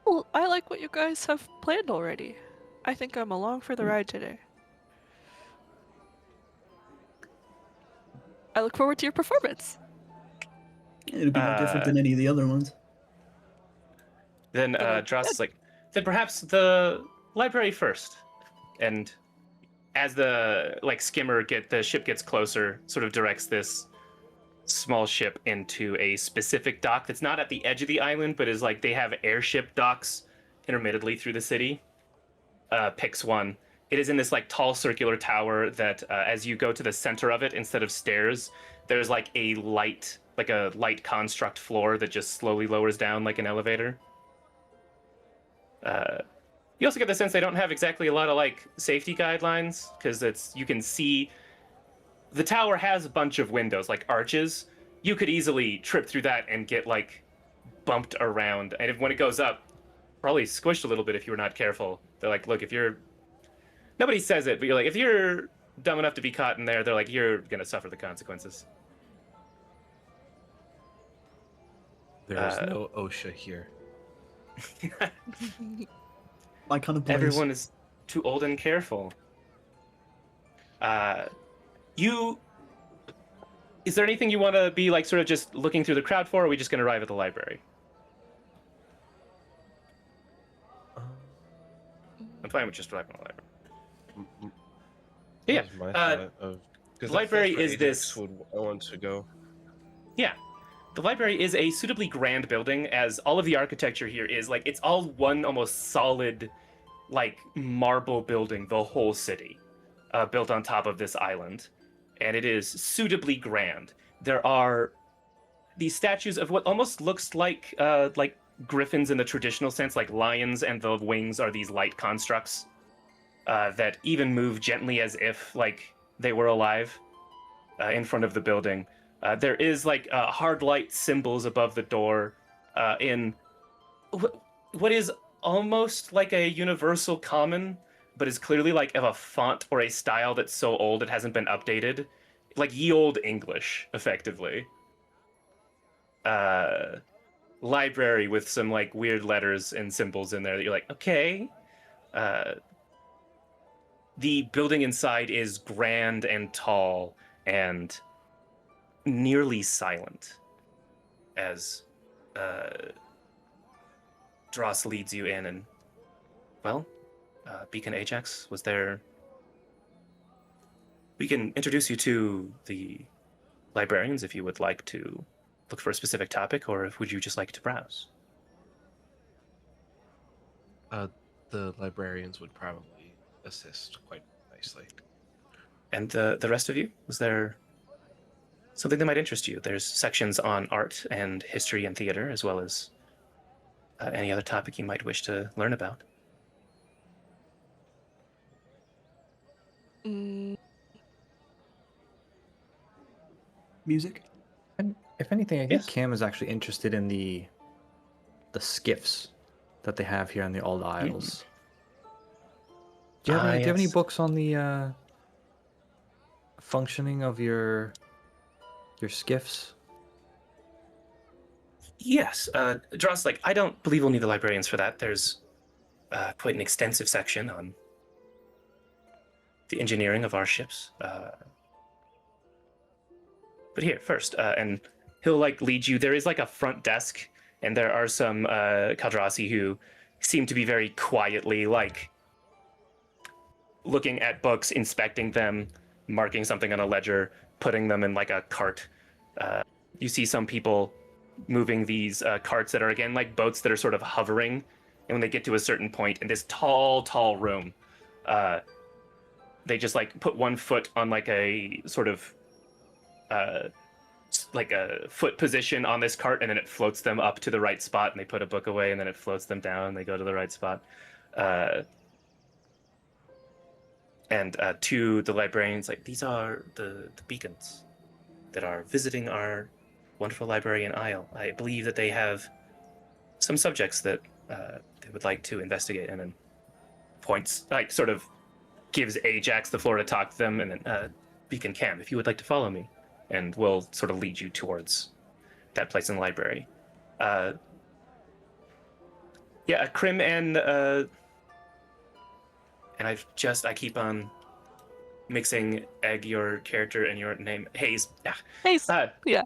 Well, I like what you guys have planned already. I think I'm along for the ride today. I look forward to your performance. It'll be no different than any of the other ones. Then Dross is like, then perhaps the library first. And as the skimmer the ship gets closer, sort of directs this small ship into a specific dock that's not at the edge of the island, but is like they have airship docks intermittently through the city. Picks one. It is in this tall circular tower that as you go to the center of it, instead of stairs, there's like a light construct floor that just slowly lowers down like an elevator. You also get the sense they don't have exactly a lot of safety guidelines, because you can see the tower has a bunch of windows, like arches. You could easily trip through that and get bumped around, and when it goes up, probably squished a little bit if you were not careful. They're like, look, if you're, nobody says it, but you're like, if you're dumb enough to be caught in there, they're like, you're gonna suffer the consequences. There's no OSHA here. My kind of place. Everyone is too old and careful. Is there anything you want to be like sort of just looking through the crowd for, or are we just going to arrive at the library? I'm fine with just arriving at the library. Yeah. That was my thought of, 'cause Library that's where is Ajax this. would want to go. Yeah. The library is a suitably grand building, as all of the architecture here is like, it's all one almost solid, like, marble building, the whole city, built on top of this island. And it is suitably grand. There are these statues of what almost looks like griffins in the traditional sense, like lions, and the wings are these light constructs that even move gently as if like they were alive in front of the building. There is like hard light symbols above the door in what is almost like a universal common, but is clearly like of a font or a style that's so old it hasn't been updated. Like ye olde English, effectively. Library with some like weird letters and symbols in there that you're like, okay. The building inside is grand and tall and nearly silent as Dross leads you in. And well, Beacon Ajax, was there... We can introduce you to the librarians if you would like to look for a specific topic, or would you just like to browse? The librarians would probably assist quite nicely. And the rest of you, was there something that might interest you? There's sections on art and history and theater, as well as any other topic you might wish to learn about. Music? And if anything, I think Yes. Cam is actually interested in the skiffs that they have here on the Old Isles. Do you have any Yes. books on the functioning of your skiffs? Yes, Dross, like, I don't believe we'll need the librarians for that. There's quite an extensive section on the engineering of our ships. But here, first, and he'll, like, lead you. There is, like, a front desk, and there are some Kaldrasi who seem to be very quietly, like, looking at books, inspecting them, marking something on a ledger, putting them in, like, a cart. You see some people moving these carts that are, again, like boats that are sort of hovering. And when they get to a certain point in this tall room, they just, like, put one foot on, like, a sort of, like a foot position on this cart, and then it floats them up to the right spot, and they put a book away, and then it floats them down, and they go to the right spot. And to the librarians, like, these are the beacons that are visiting our wonderful library in Isle. I believe that they have some subjects that they would like to investigate, and then points, like, sort of gives Ajax the floor to talk to them, and then Beacon Cam, if you would like to follow me, and we'll sort of lead you towards that place in the library. Yeah, Krim and I keep on mixing Egg, your character, and your name, Hayes. Hayes. Yeah.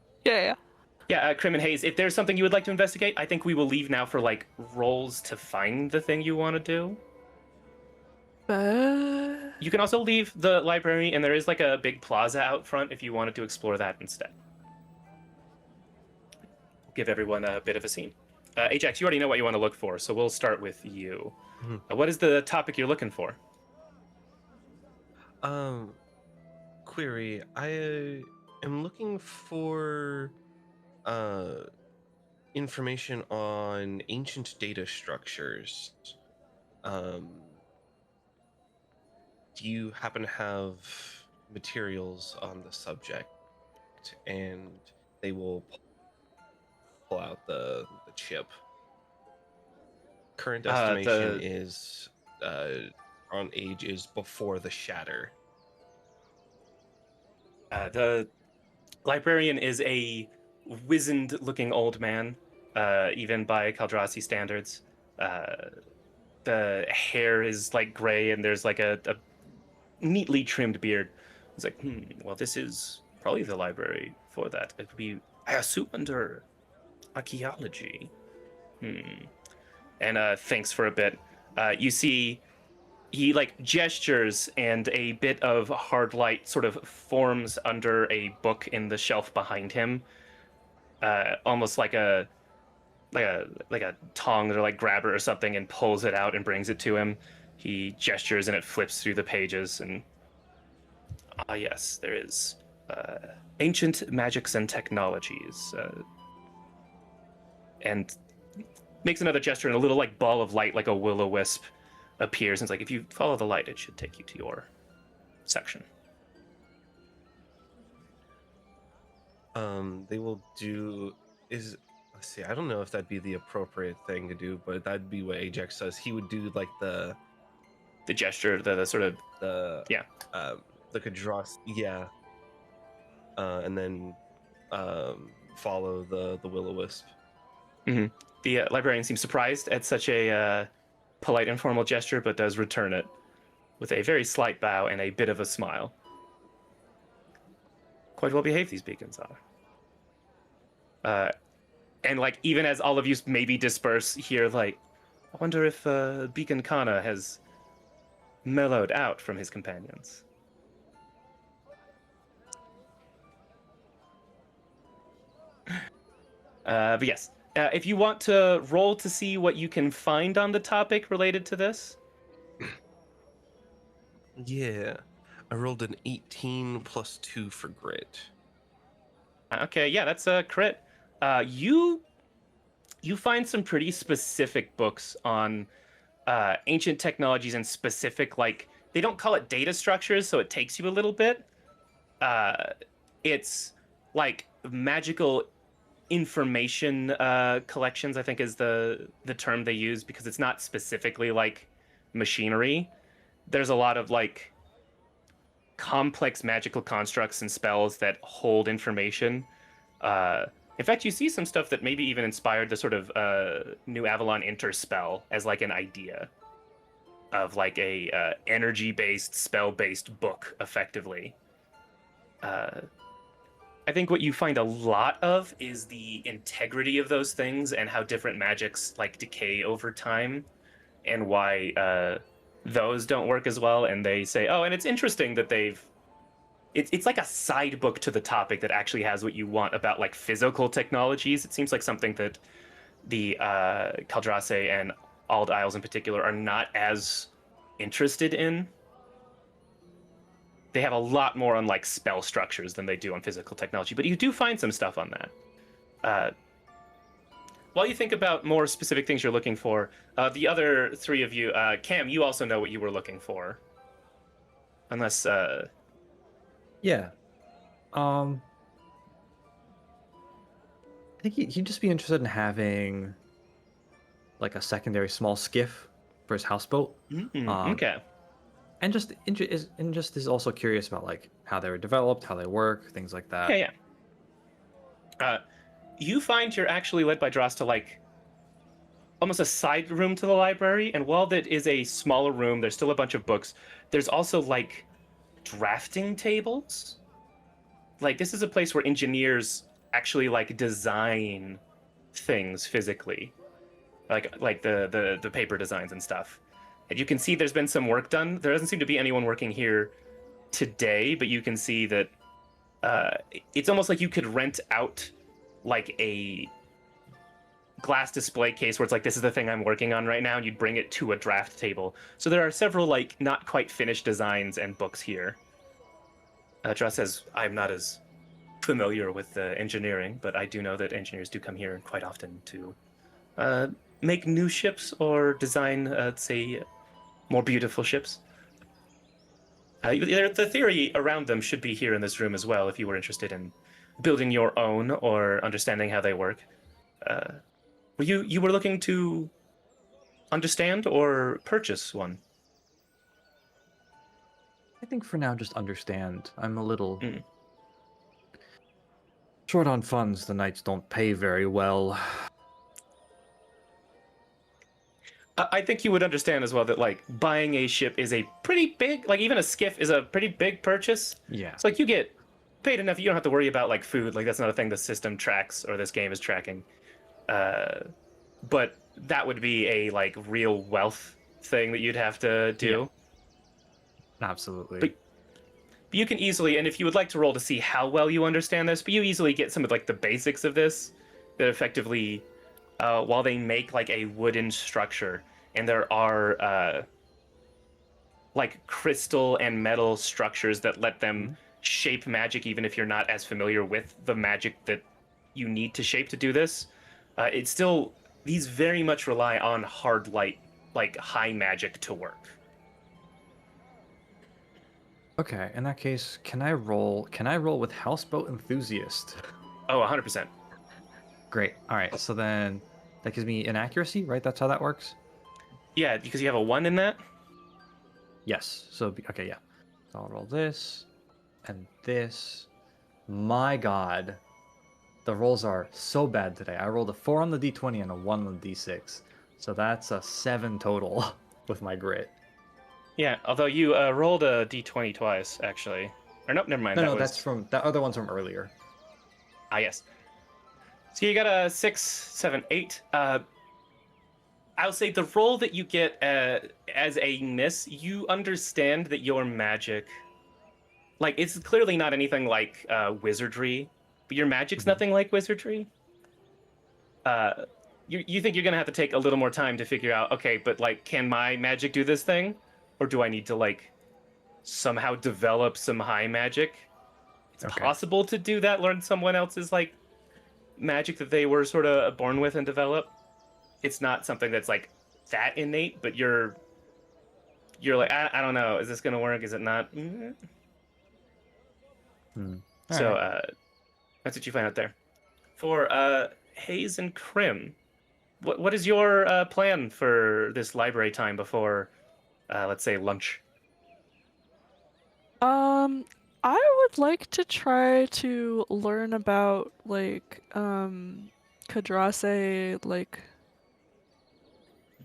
Yeah, Krim and Hayes, if there's something you would like to investigate, I think we will leave now for, like, rolls to find the thing you want to do. You can also leave the library, and there is, like, a big plaza out front if you wanted to explore that instead. Give everyone a bit of a scene. Ajax, you already know what you want to look for, so we'll start with you. Mhm. What is the topic you're looking for? Query. I am looking for information on ancient data structures. Do you happen to have materials on the subject? And they will pull out the chip. Current estimation is on age is before the shatter. The librarian is a wizened-looking old man, even by Kaldrasi standards. The hair is, like, gray, and there's, like, a neatly trimmed beard. He's like, well, this is probably the library for that. It would be, I assume, under archaeology. And thinks for a bit. You see, he like gestures, and a bit of hard light sort of forms under a book in the shelf behind him, almost like a tong or like grabber or something, and pulls it out and brings it to him. He gestures, and it flips through the pages, and yes, there is ancient magics and technologies, and makes another gesture, and a little like ball of light, like a will-o-wisp, appears, and it's like, if you follow the light, it should take you to your section. They will do let's see, I don't know if that'd be the appropriate thing to do, but that'd be what Ajax does. He would do like the gesture, the sort of the yeah, the Kadros, yeah, and then follow the will-o-wisp. The librarian seems surprised at such a polite, informal gesture, but does return it with a very slight bow and a bit of a smile. Quite well behaved, these beacons are. And like, even as all of you maybe disperse here, like, I wonder if Beacon Kana has mellowed out from his companions. But yes, if you want to roll to see what you can find on the topic related to this. Yeah, I rolled an 18 plus 2 for grit. Okay, yeah, that's a crit. You find some pretty specific books on ancient technologies and specific, like, they don't call it data structures, so it takes you a little bit. It's like magical information collections, I think is the term they use, because it's not specifically like machinery. There's a lot of like complex magical constructs and spells that hold information. In fact, you see some stuff that maybe even inspired the sort of New Avalon interspell as like an idea of like a energy-based, spell-based book, effectively. I think what you find a lot of is the integrity of those things and how different magics like decay over time, and why those don't work as well. And they say, oh, and it's interesting that it's like a side book to the topic that actually has what you want about like physical technologies. It seems like something that the Kaldrase and Ald Isles in particular are not as interested in. They have a lot more on like spell structures than they do on physical technology, but you do find some stuff on that. While you think about more specific things you're looking for, the other three of you, Cam, you also know what you were looking for. Unless, Yeah. I think he'd just be interested in having like a secondary small skiff for his houseboat. Okay. And just is also curious about like how they were developed, how they work, things like that. Yeah. You find you're actually led by Dross to like almost a side room to the library, and while that is a smaller room, there's still a bunch of books. There's also like drafting tables. Like, this is a place where engineers actually like design things physically, like the paper designs and stuff. And you can see there's been some work done. There doesn't seem to be anyone working here today, but you can see that it's almost like you could rent out like a glass display case where it's like, this is the thing I'm working on right now, and you'd bring it to a draft table. So there are several like not quite finished designs and books here. Dross says, I'm not as familiar with engineering, but I do know that engineers do come here quite often to make new ships or design, say, more beautiful ships. The theory around them should be here in this room as well, if you were interested in building your own or understanding how they work. You were looking to understand or purchase one? I think for now, just understand. I'm a little short on funds. The Knights don't pay very well. I think you would understand as well that like buying a ship is a pretty big, like even a skiff is a pretty big purchase. Yeah. It's like you get paid enough, you don't have to worry about like food. Like that's not a thing the system tracks or this game is tracking. But that would be a like real wealth thing that you'd have to do. Yeah. Absolutely. But you can easily, and if you would like to roll to see how well you understand this, but you easily get some of like the basics of this that effectively, while they make like a wooden structure, and there are like crystal and metal structures that let them shape magic, even if you're not as familiar with the magic that you need to shape to do this. It's still, these very much rely on hard light, like high magic to work. Okay, in that case, can I roll with Houseboat Enthusiast? Oh, 100%. Great. All right, so then that gives me inaccuracy, right? That's how that works? Yeah, because you have a 1 in that. Yes. So, okay, yeah. So I'll roll this and this. My God. The rolls are so bad today. I rolled a 4 on the d20 and a 1 on the d6. So that's a 7 total with my grit. Yeah, although you rolled a d20 twice, actually. Or nope, never mind. No, that's from, that other one's from earlier. Ah, yes. So you got a 6, 7, 8. I'll say the roll that you get as a miss, you understand that your magic, like, it's clearly not anything like wizardry, but your magic's nothing like wizardry. You think you're going to have to take a little more time to figure out, okay, but, like, can my magic do this thing? Or do I need to, like, somehow develop some high magic? It's possible to do that, learn someone else's, like, magic that they were sort of born with and develop. It's not something that's, like, that innate, but you're like, I don't know, is this going to work? Is it not? So, that's what you find out there. For Hayes and Krim, what is your plan for this library time before, let's say, lunch? I would like to try to learn about like Kadrase, like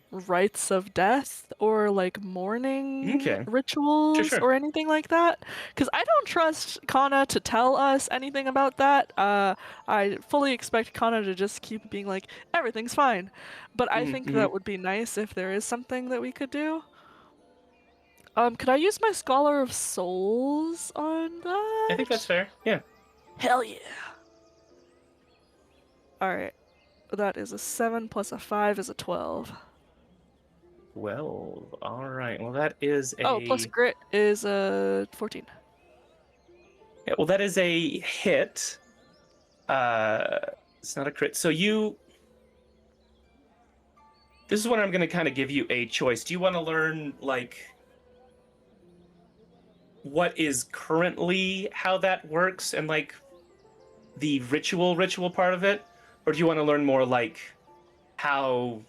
rites of death or like mourning rituals Sure. or anything like that, because I don't trust Kana to tell us anything about that. I fully expect Kana to just keep being like, everything's fine, but I think that would be nice if there is something that we could do. Could I use my Scholar of Souls on that? I think that's fair, yeah. Hell yeah. Alright, that is a 7 plus a 5 is a 12. 12. All right. Well, that is a... Oh, plus grit is a 14. Yeah, well, that is a hit. It's not a crit. So you... This is when I'm going to kind of give you a choice. Do you want to learn, like, what is currently how that works and, like, the ritual part of it? Or do you want to learn more, like, how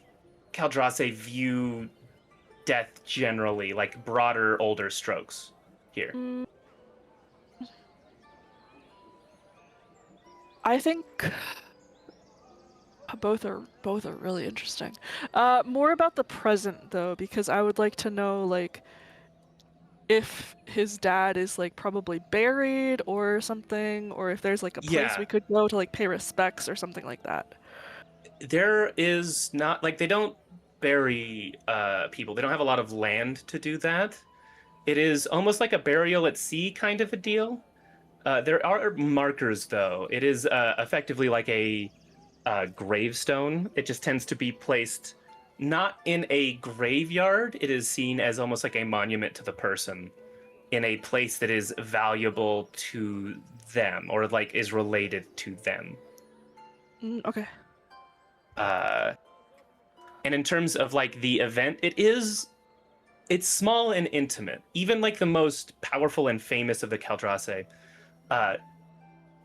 Kaldrase view death generally, like broader, older strokes here? I think both are really interesting. More about the present though, because I would like to know like if his dad is like probably buried or something, or if there's like a place we could go to like pay respects or something like that. There is not, like, they don't bury people. They don't have a lot of land to do that. It is almost like a burial at sea kind of a deal. There are markers, though. It is effectively like a gravestone. It just tends to be placed not in a graveyard. It is seen as almost like a monument to the person in a place that is valuable to them or like is related to them. Okay. And in terms of like the event, it's small and intimate. Even like the most powerful and famous of the Kaldrase,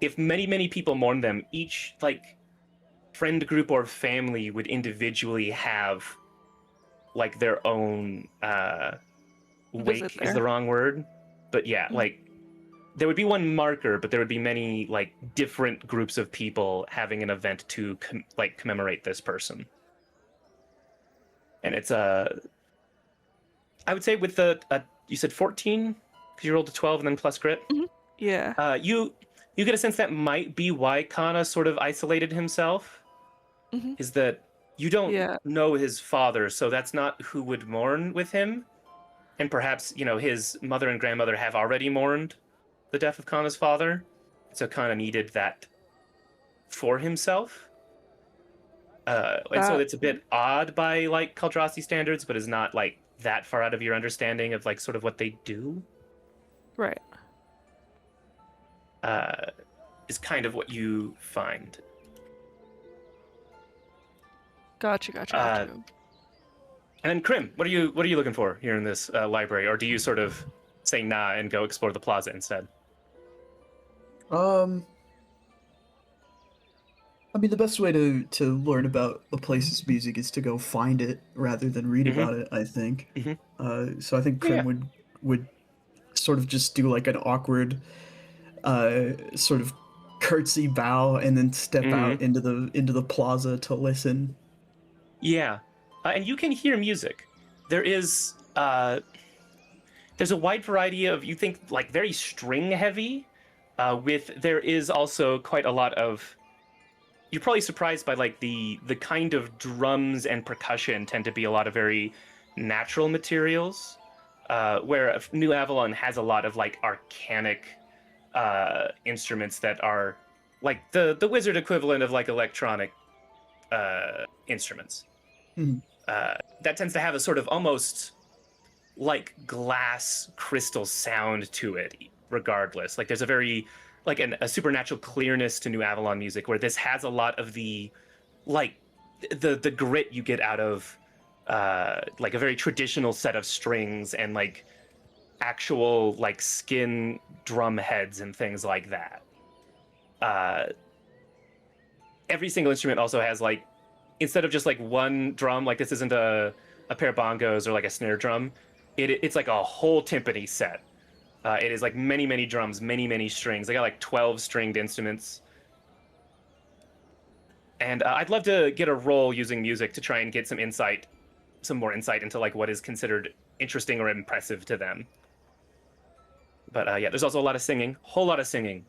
if many people mourn them, each like friend group or family would individually have like their own wake is the wrong word, but yeah, like there would be one marker, but there would be many like different groups of people having an event to commemorate this person. and it's I would say with you said 14 because you rolled a 12 and then plus grit. Yeah. You get a sense that might be why Kana sort of isolated himself. Is that you don't know his father, so that's not who would mourn with him. And perhaps, his mother and grandmother have already mourned the death of Kana's father, so Kana needed that for himself. And so it's a bit odd by like Kaldrazi standards, but is not like that far out of your understanding of like sort of what they do. Right. Is kind of what you find. Gotcha. And then Krim, what are you looking for here in this library, or do you sort of say nah and go explore the plaza instead? I mean, the best way to learn about a place's music is to go find it rather than read about it, I think. So I think Krim would sort of just do like an awkward sort of curtsy bow and then step out into the plaza to listen. Yeah, and you can hear music. There's a wide variety of, you think, like very string heavy, there is also quite a lot of, you're probably surprised by like the kind of drums and percussion tend to be a lot of very natural materials, where New Avalon has a lot of like arcanic instruments that are like the wizard equivalent of like electronic instruments. That tends to have a sort of almost like glass crystal sound to it, regardless. Like there's a very like a supernatural clearness to New Avalon music, where this has a lot of the like the grit you get out of like a very traditional set of strings and like actual like skin drum heads and things like that. Every single instrument also has like, instead of just like one drum, like this isn't a pair of bongos or like a snare drum, it's like a whole timpani set. It is like many drums, many strings. They got like 12 stringed instruments. And I'd love to get a roll using music to try and get some more insight into like what is considered interesting or impressive to them. But yeah, there's also a lot of singing, whole lot of singing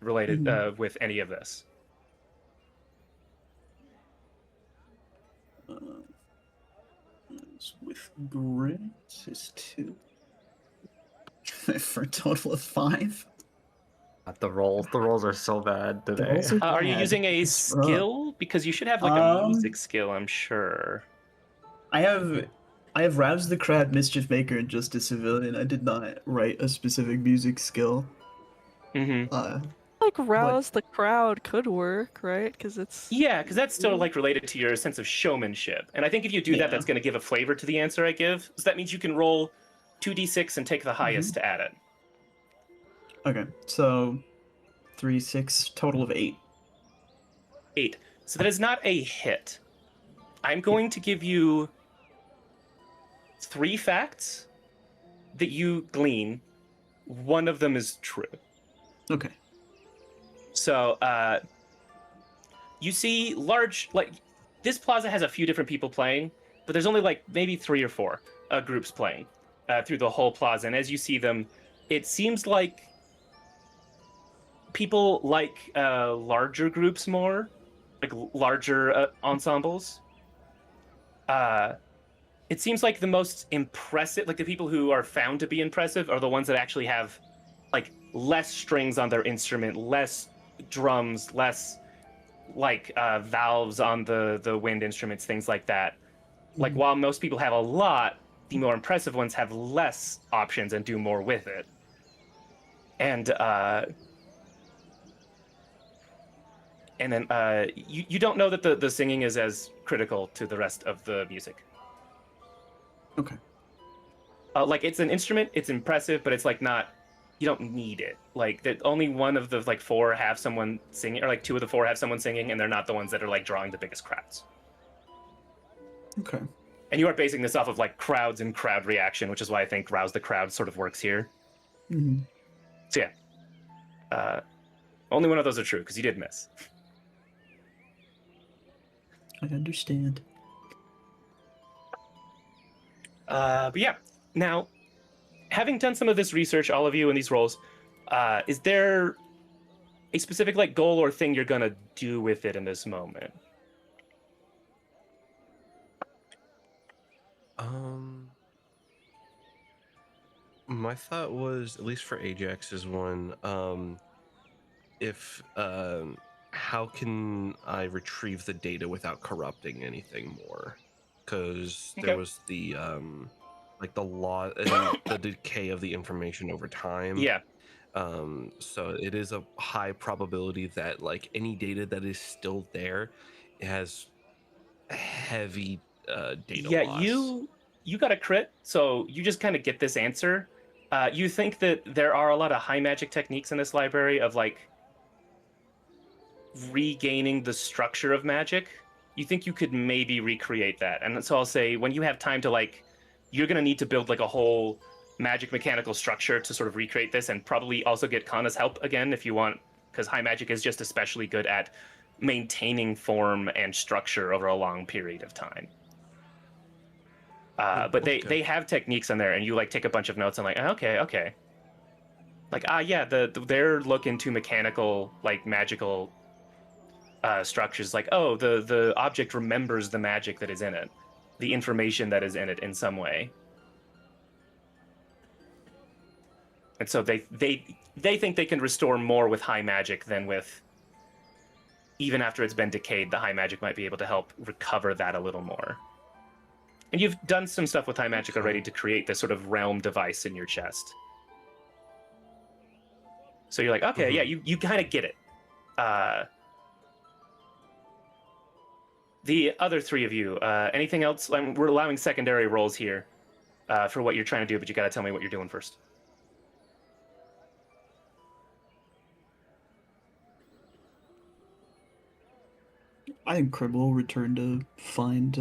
related with any of this. With grit is 2 for a total of 5. The rolls are so bad today. Are you using a skill? Because you should have like a music skill, I'm sure. I have Rouse the Crowd, Mischief Maker, and Justice Civilian. I did not write a specific music skill. Like Rouse the Crowd could work, right? Because it's because that's still like related to your sense of showmanship, and I think if you do that, that's going to give a flavor to the answer I give. So that means you can roll 2d6 and take the highest to add it. Okay, so 3, 6, total of 8. 8. So that is not a hit. I'm going to give you 3 facts that you glean. One of them is true. Okay. So, you see this plaza has a few different people playing, but there's only like maybe 3 or 4 groups playing through the whole plaza. And as you see them, it seems like people like larger groups more, like larger ensembles. It seems like the most impressive, like the people who are found to be impressive are the ones that actually have like less strings on their instrument, less drums, less like valves on the wind instruments, things like that. Like while most people have a lot, the more impressive ones have less options and do more with it. And then you don't know that the singing is as critical to the rest of the music. Okay. Like it's an instrument, it's impressive, but it's like not, you don't need it. Like that only one of the like 4 have someone singing, or like 2 of the 4 have someone singing, and they're not the ones that are like drawing the biggest crowds. Okay. And you are basing this off of like crowds and crowd reaction, which is why I think Rouse the Crowd sort of works here. So yeah, only one of those are true because you did miss. I understand. But yeah, now, having done some of this research, all of you in these roles, is there a specific like goal or thing you're gonna do with it in this moment? My thought was, at least for Ajax's one, if how can I retrieve the data without corrupting anything more? Because there Okay. was the like the law and the decay of the information over time. Yeah. So it is a high probability that like any data that is still there has heavy data Yeah, loss. you got a crit, so you just kind of get this answer. You think that there are a lot of high magic techniques in this library of like regaining the structure of magic. You think you could maybe recreate that. And so I'll say when you have time to like, you're gonna need to build like a whole magic mechanical structure to sort of recreate this, and probably also get Kana's help again if you want, because high magic is just especially good at maintaining form and structure over a long period of time. But they have techniques in there, and you like take a bunch of notes and like, okay, like yeah, their look into mechanical like magical structures, like the object remembers the magic that is in it, the information that is in it in some way, and so they think they can restore more with high magic than with, even after it's been decayed, the high magic might be able to help recover that a little more. And you've done some stuff with high magic already to create this sort of realm device in your chest. So you're like, okay, yeah, you kind of get it. The other three of you, anything else? We're allowing secondary roles here for what you're trying to do, but you got to tell me what you're doing first. I think Crib will return to find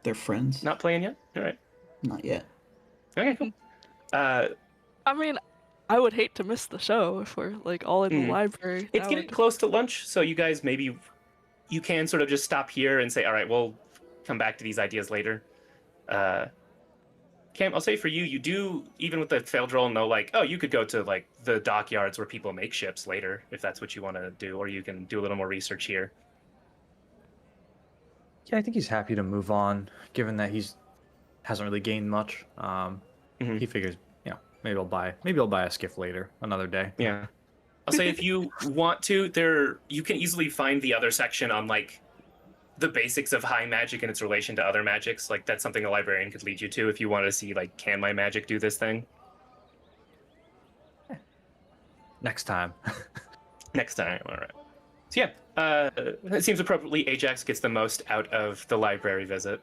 their friends. Not playing yet? All right. Not yet. Okay, cool. I mean, I would hate to miss the show if we're like all in the library. It's getting close to lunch, so you guys maybe you can sort of just stop here and say, all right, we'll come back to these ideas later. Cam, I'll say for you, you do, even with the failed roll, know like, oh, you could go to like the dockyards where people make ships later, if that's what you want to do, or you can do a little more research here. Yeah, I think he's happy to move on, given that he's hasn't really gained much. He figures, you know, maybe I'll buy a skiff later, another day. Yeah. I'll say if you want to, you can easily find the other section on like the basics of high magic and its relation to other magics. Like that's something a librarian could lead you to if you want to see like, can my magic do this thing? Next time. Next time, all right. So yeah, it seems appropriately Ajax gets the most out of the library visit.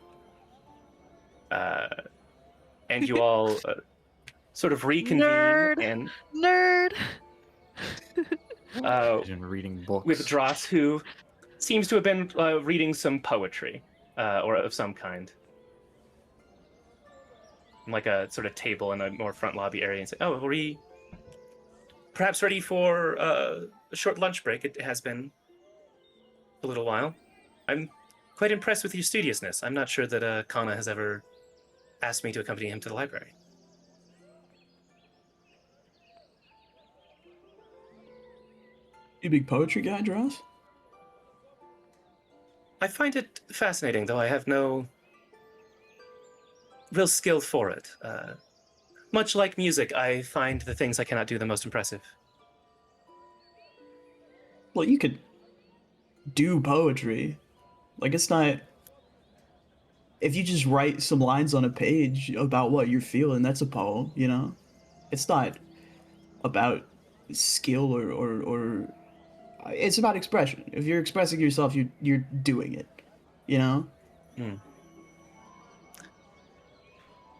And you all sort of reconvene Nerd. Reading books with Dross, who seems to have been reading some poetry or of some kind. Like a sort of table in a more front lobby area, and say, oh, are we perhaps ready for a short lunch break? It has been a little while. I'm quite impressed with your studiousness. I'm not sure that Kana has ever asked me to accompany him to the library. You a big poetry guy, Dross? I find it fascinating, though I have no real skill for it. Much like music, I find the things I cannot do the most impressive. Well, you could do poetry. Like, it's not... If you just write some lines on a page about what you're feeling, that's a poem, you know? It's not about skill or it's about expression. If you're expressing yourself, you're doing it, you know?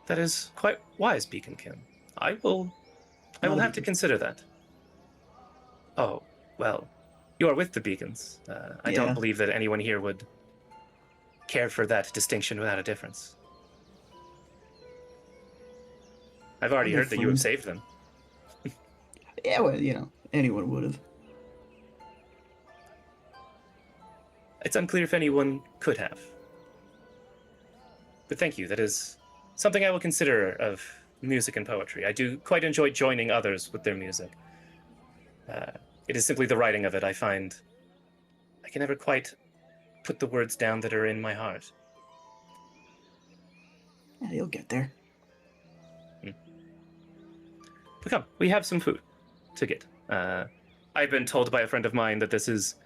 That is quite wise, Beacon Kim. I will have to consider that. Oh, well, you are with the Beacons. I don't believe that anyone here would care for that distinction without a difference. I've already heard that you have saved them. Yeah, well, you know, anyone would have. It's unclear if anyone could have. But thank you, that is something I will consider of music and poetry. I do quite enjoy joining others with their music. It is simply the writing of it I find I can never quite put the words down that are in my heart. Yeah, you'll get there. But come, we have some food to get. I've been told by a friend of mine that this is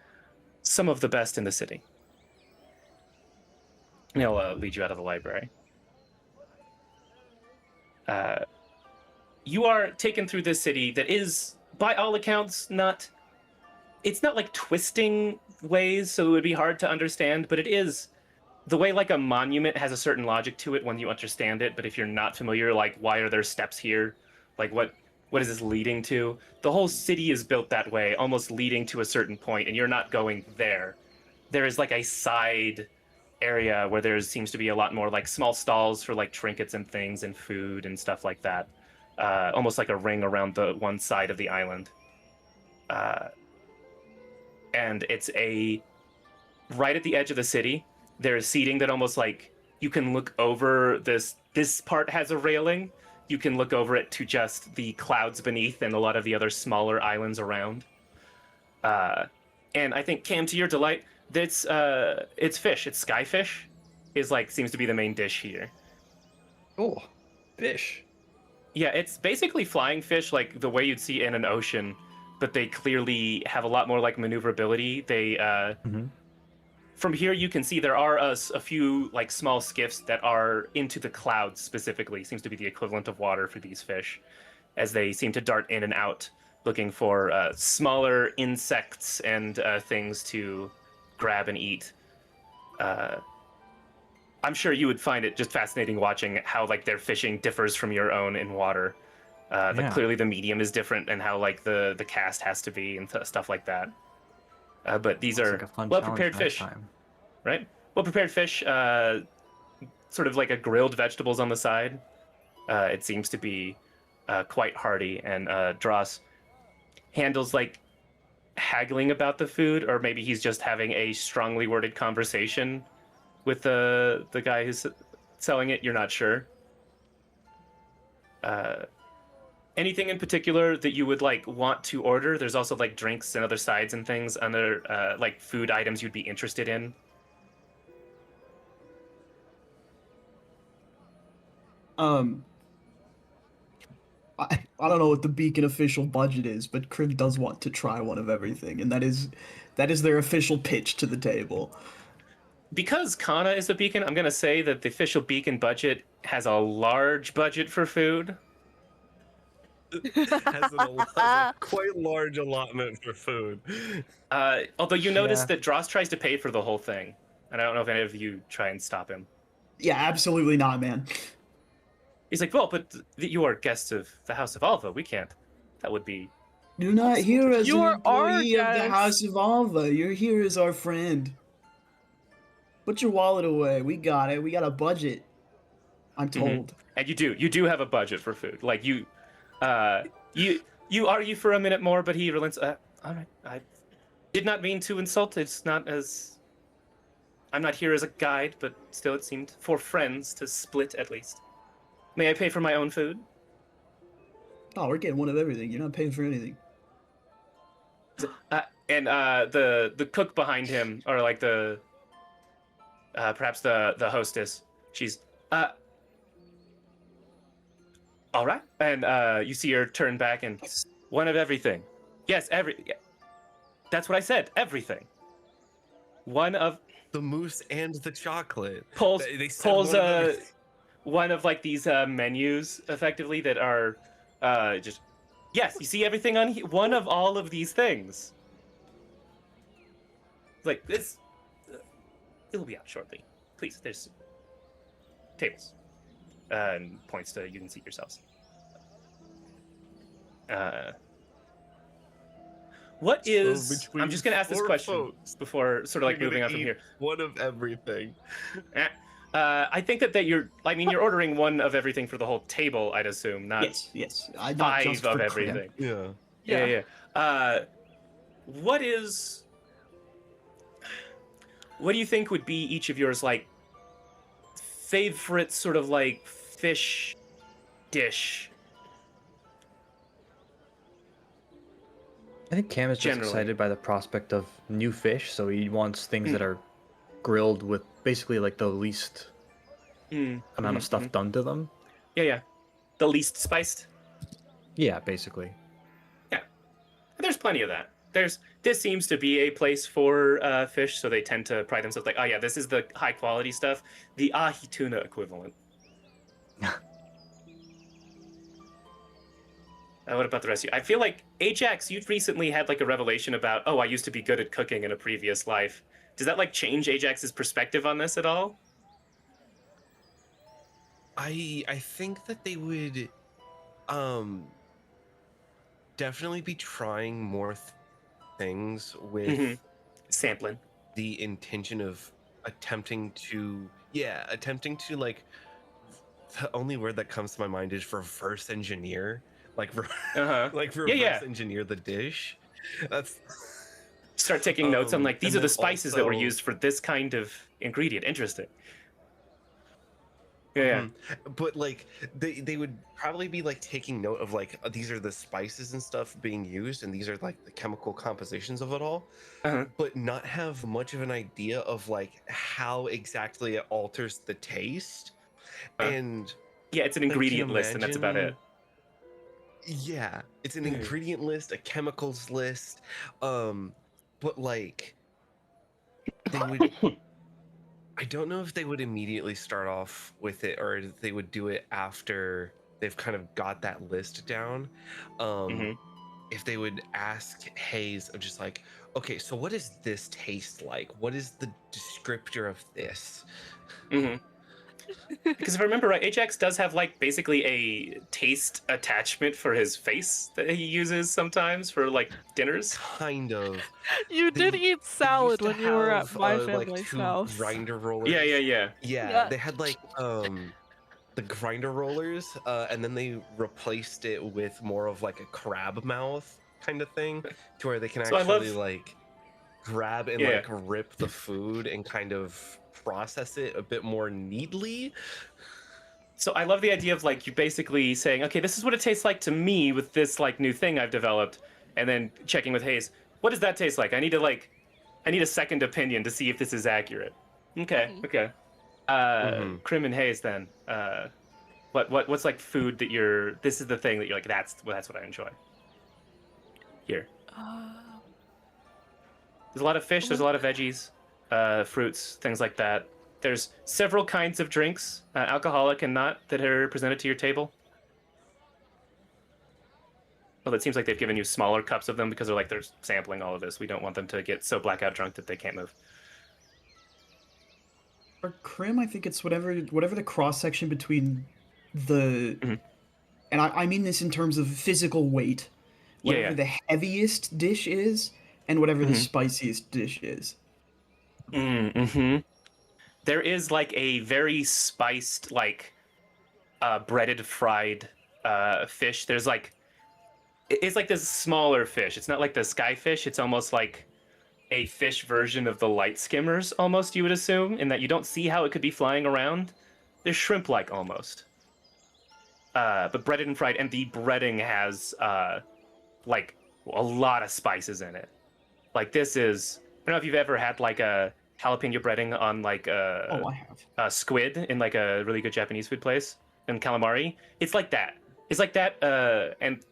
some of the best in the city. And he'll lead you out of the library. You are taken through this city that is, by all accounts, it's not like twisting ways, so it would be hard to understand, but it is the way like a monument has a certain logic to it when you understand it, but if you're not familiar, like why are there steps here? Like what is this leading to? The whole city is built that way, almost leading to a certain point, and you're not going there. There is like a side area where there seems to be a lot more like small stalls for like trinkets and things and food and stuff like that. Almost like a ring around the one side of the island. And it's right at the edge of the city. There's seating that almost like you can look over this part has a railing. You can look over it to just the clouds beneath and a lot of the other smaller islands around. And I think, Cam, to your delight, it's fish. It's skyfish seems to be the main dish here. Oh, fish. Yeah, it's basically flying fish like the way you'd see in an ocean, but they clearly have a lot more like maneuverability. They From here you can see there are a few like small skiffs that are into the clouds specifically. Seems to be the equivalent of water for these fish, as they seem to dart in and out looking for smaller insects and things to grab and eat. I'm sure you would find it just fascinating watching how like their fishing differs from your own in water. Clearly the medium is different and how like the cast has to be and stuff like that. But these are well-prepared fish, right? Well-prepared fish, sort of like a grilled vegetables on the side. It seems to be quite hearty, and Dross handles like haggling about the food, or maybe he's just having a strongly worded conversation with the guy who's selling it. You're not sure. Anything in particular that you would like want to order? There's also like drinks and other sides and things, other like food items you'd be interested in. I don't know what the Beacon official budget is, but Crib does want to try one of everything, and that is their official pitch to the table. Because Kana is the Beacon, I'm gonna say that the official Beacon budget has a large budget for food. Has a quite large allotment for food. Although you notice that Dross tries to pay for the whole thing, and I don't know if any of you try and stop him. Yeah, absolutely not, man. He's like, well, but you are guests of the House of Alva. We can't. That would be... You're not here as an You're employee our of the guest. House of Alva. You're here as our friend. Put your wallet away. We got it. We got a budget. I'm told. And you do have a budget for food. Like you argue for a minute more, but he relents. All right, I did not mean to insult. It's not as... I'm not here as a guide, but still it seemed for friends to split at least. May I pay for my own food? Oh, we're getting one of everything. You're not paying for anything. And the cook behind him, or like the perhaps the hostess, she's all right. And you see her turn back and one of everything. Yes, that's what I said. Everything. One of The mousse and the chocolate. pulls They said pulls one of everything. one of like these menus effectively that are just yes. You see everything on one of all of these things. Like this, it'll be out shortly. Please, there's tables. And points to you can seat yourselves. What is? I'm just gonna ask this question before sort of like moving on from here. One of everything. I think that you're ordering one of everything for the whole table, I'd assume, not Yes. Not five just of for everything. Crib. Yeah. Yeah. What do you think would be each of yours like favorite sort of like fish dish? I think Cam is just Generally. excited by the prospect of new fish, so he wants things that are grilled with basically like the least amount of stuff done to them. Yeah. The least spiced. Yeah, basically. Yeah. There's plenty of that. This seems to be a place for fish, so they tend to pride themselves like, oh yeah, this is the high quality stuff, the ahi tuna equivalent. What about the rest of you? I feel like Ajax, you've recently had like a revelation about, oh, I used to be good at cooking in a previous life. Does that like change Ajax's perspective on this at all? I think that they would definitely be trying more things with sampling. The intention of attempting to like, the only word that comes to my mind is reverse engineer, like like reverse engineer the dish. That's start taking notes on like, these are the spices that were also used for this kind of ingredient. Interesting. Yeah. But like they would probably be like taking note of like, these are the spices and stuff being used, and these are like the chemical compositions of it all, but not have much of an idea of like how exactly it alters the taste. And yeah, it's an ingredient list, and that's about it. Yeah, it's an ingredient list, a chemicals list, but like they would. I don't know if they would immediately start off with it, or if they would do it after they've kind of got that list down. If they would ask Hayes of just like, okay, so what does this taste like? What is the descriptor of this? Because if I remember right, Ajax does have like basically a taste attachment for his face that he uses sometimes for like dinners. Kind of. You did eat salad when you were at my family's like two house. grinder rollers. Yeah. They had like the grinder rollers, and then they replaced it with more of like a crab mouth kind of thing, to where they can actually like grab and like rip the food and kind of process it a bit more neatly. So I love the idea of like you basically saying, okay, this is what it tastes like to me with this like new thing I've developed, and then checking with Hayes, what does that taste like? I need a second opinion to see if this is accurate. Okay. Krim and Hayes then. What's like food that this is the thing that you're like, that's what I enjoy. Here. There's a lot of fish, there's a lot of veggies, fruits, things like that. There's several kinds of drinks, alcoholic and not, that are presented to your table. Well, it seems like they've given you smaller cups of them because they're sampling all of this. We don't want them to get so blackout drunk that they can't move. For Krim, I think it's whatever the cross section between the, and I mean this in terms of physical weight, whatever the heaviest dish is, and whatever the spiciest dish is. There is like a very spiced, like breaded fried fish. There's like, it's like this smaller fish. It's not like the sky fish. It's almost like a fish version of the light skimmers, almost, you would assume, in that you don't see how it could be flying around. They're shrimp-like almost. But breaded and fried, and the breading has like a lot of spices in it. Like this is, I don't know if you've ever had like a jalapeno breading on like I have. Squid in like a really good Japanese food place, and calamari. It's like that. It's like that, and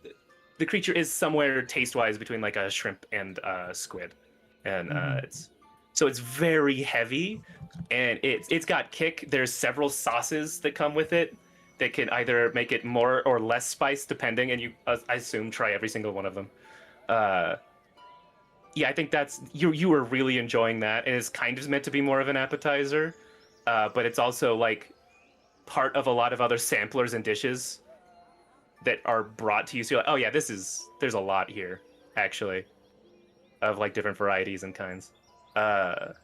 the creature is somewhere taste-wise between like a shrimp and squid, and it's very heavy, and it's got kick. There's several sauces that come with it that can either make it more or less spice depending, and you I assume try every single one of them. Yeah, I think that's you were really enjoying that, and it's kind of meant to be more of an appetizer, but it's also like part of a lot of other samplers and dishes that are brought to you. So you're like, oh yeah, there's a lot here actually, of like different varieties and kinds. And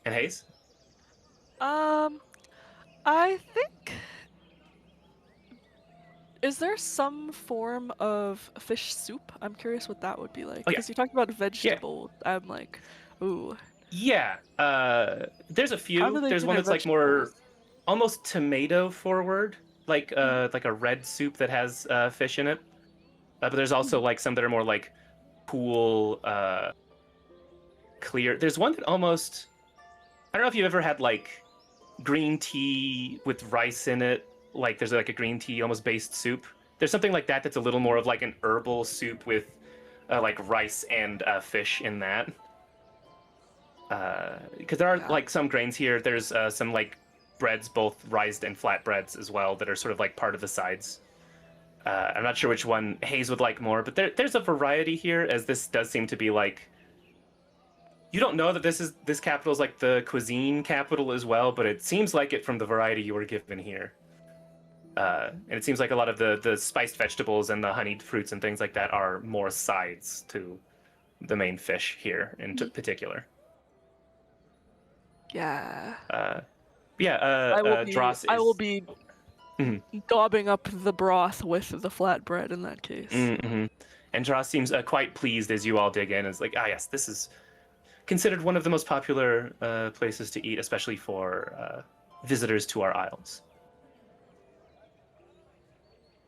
Hayes? I think, is there some form of fish soup? I'm curious what that would be like. Because you talked about vegetable. I'm like, ooh. Yeah. There's a few. There's one that's like more almost tomato forward. like a red soup that has fish in it. But there's also like some that are more like pool clear. There's one that almost, I don't know if you've ever had like green tea with rice in it. Like there's like a green tea almost based soup. There's something like that that's a little more of like an herbal soup with like rice and fish in that. Because there are like some grains here. There's some like breads, both rised and flat breads as well, that are sort of like part of the sides. I'm not sure which one Hayes would like more, but there's a variety here, as this does seem to be like, you don't know that this capital is like the cuisine capital as well, but it seems like it from the variety you were given here. And it seems like a lot of the spiced vegetables and the honeyed fruits and things like that are more sides to the main fish here in particular. Yeah. Dross I will is... be Mhm. daubing up the broth with the flatbread in that case. Mm-hmm. And Dross seems quite pleased as you all dig in. It's like, yes, this is considered one of the most popular places to eat, especially for visitors to our isles.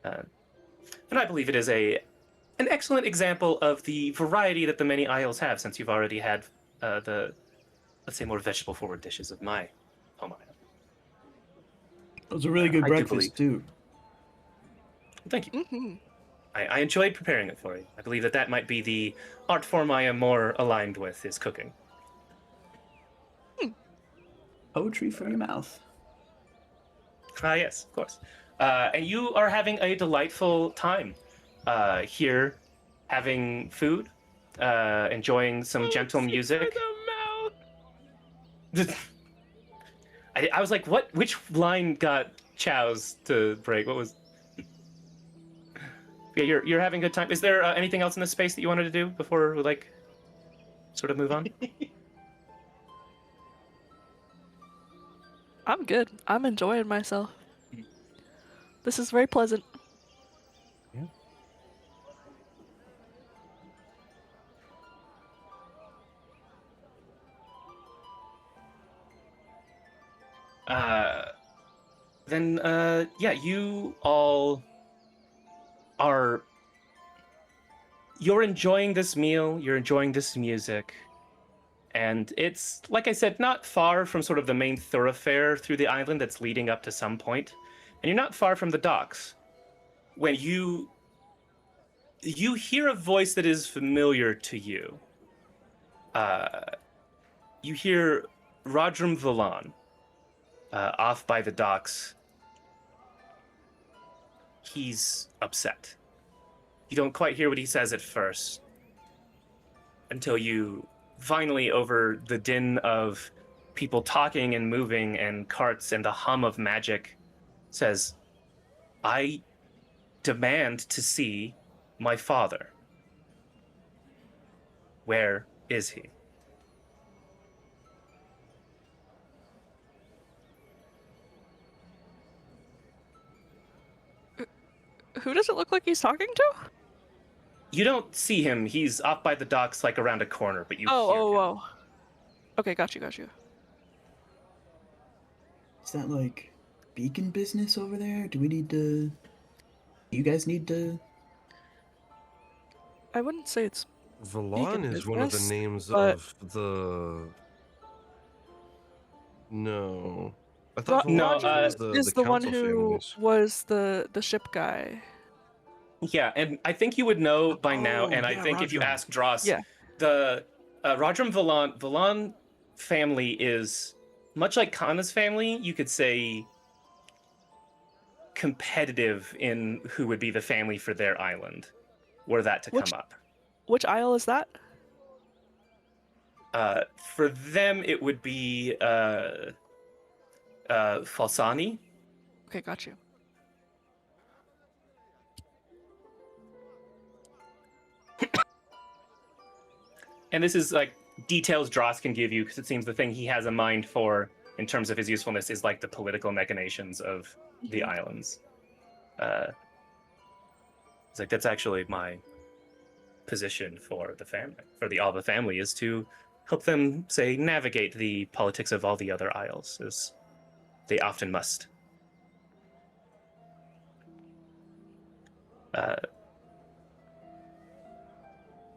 And I believe it is an excellent example of the variety that the many isles have, since you've already had the, let's say, more vegetable-forward dishes of my home isle. It was a really good I do breakfast, too. Thank you. Mm-hmm. I enjoyed preparing it for you. I believe that might be the art form I am more aligned with, is cooking. Poetry from your mouth. Yes, of course. And you are having a delightful time here, having food, enjoying some gentle music. I was like, what? Which line got Chow's to break? What was? Yeah, you're having a good time. Is there anything else in this space that you wanted to do before we like sort of move on? I'm good. I'm enjoying myself. This is very pleasant. Then you all are. You're enjoying this meal. You're enjoying this music. And it's, like I said, not far from sort of the main thoroughfare through the island that's leading up to some point. And you're not far from the docks. When you hear a voice that is familiar to you. You hear Rodram Valan off by the docks. He's upset. You don't quite hear what he says at first. Until you finally, over the din of people talking and moving and carts and the hum of magic, says, I demand to see my father. Where is he? Who does it look like he's talking to? You don't see him. He's off by the docks, like around a corner, but you hear him. Oh. Okay, got you. Is that like beacon business over there? Do you guys need to? I wouldn't say it's Valan Beacon is one of the business, names but- of the. No. I Ro- thought No, Valan was is the one council who families. was the ship guy. Yeah, and I think you would know by now, Oh, and I yeah, think if you Rodram. ask Dross, Yeah. the Rodram Valan family is, much like Kana's family, you could say competitive in who would be the family for their island, were that to Which- come up. Which isle is that? For them, it would be Falsani. Okay, got you. And this is like details Dross can give you, because it seems the thing he has a mind for in terms of his usefulness is like the political machinations of the islands. It's like, that's actually my position for the family, for the Alba family, is to help them, say, navigate the politics of all the other isles, as they often must. Uh,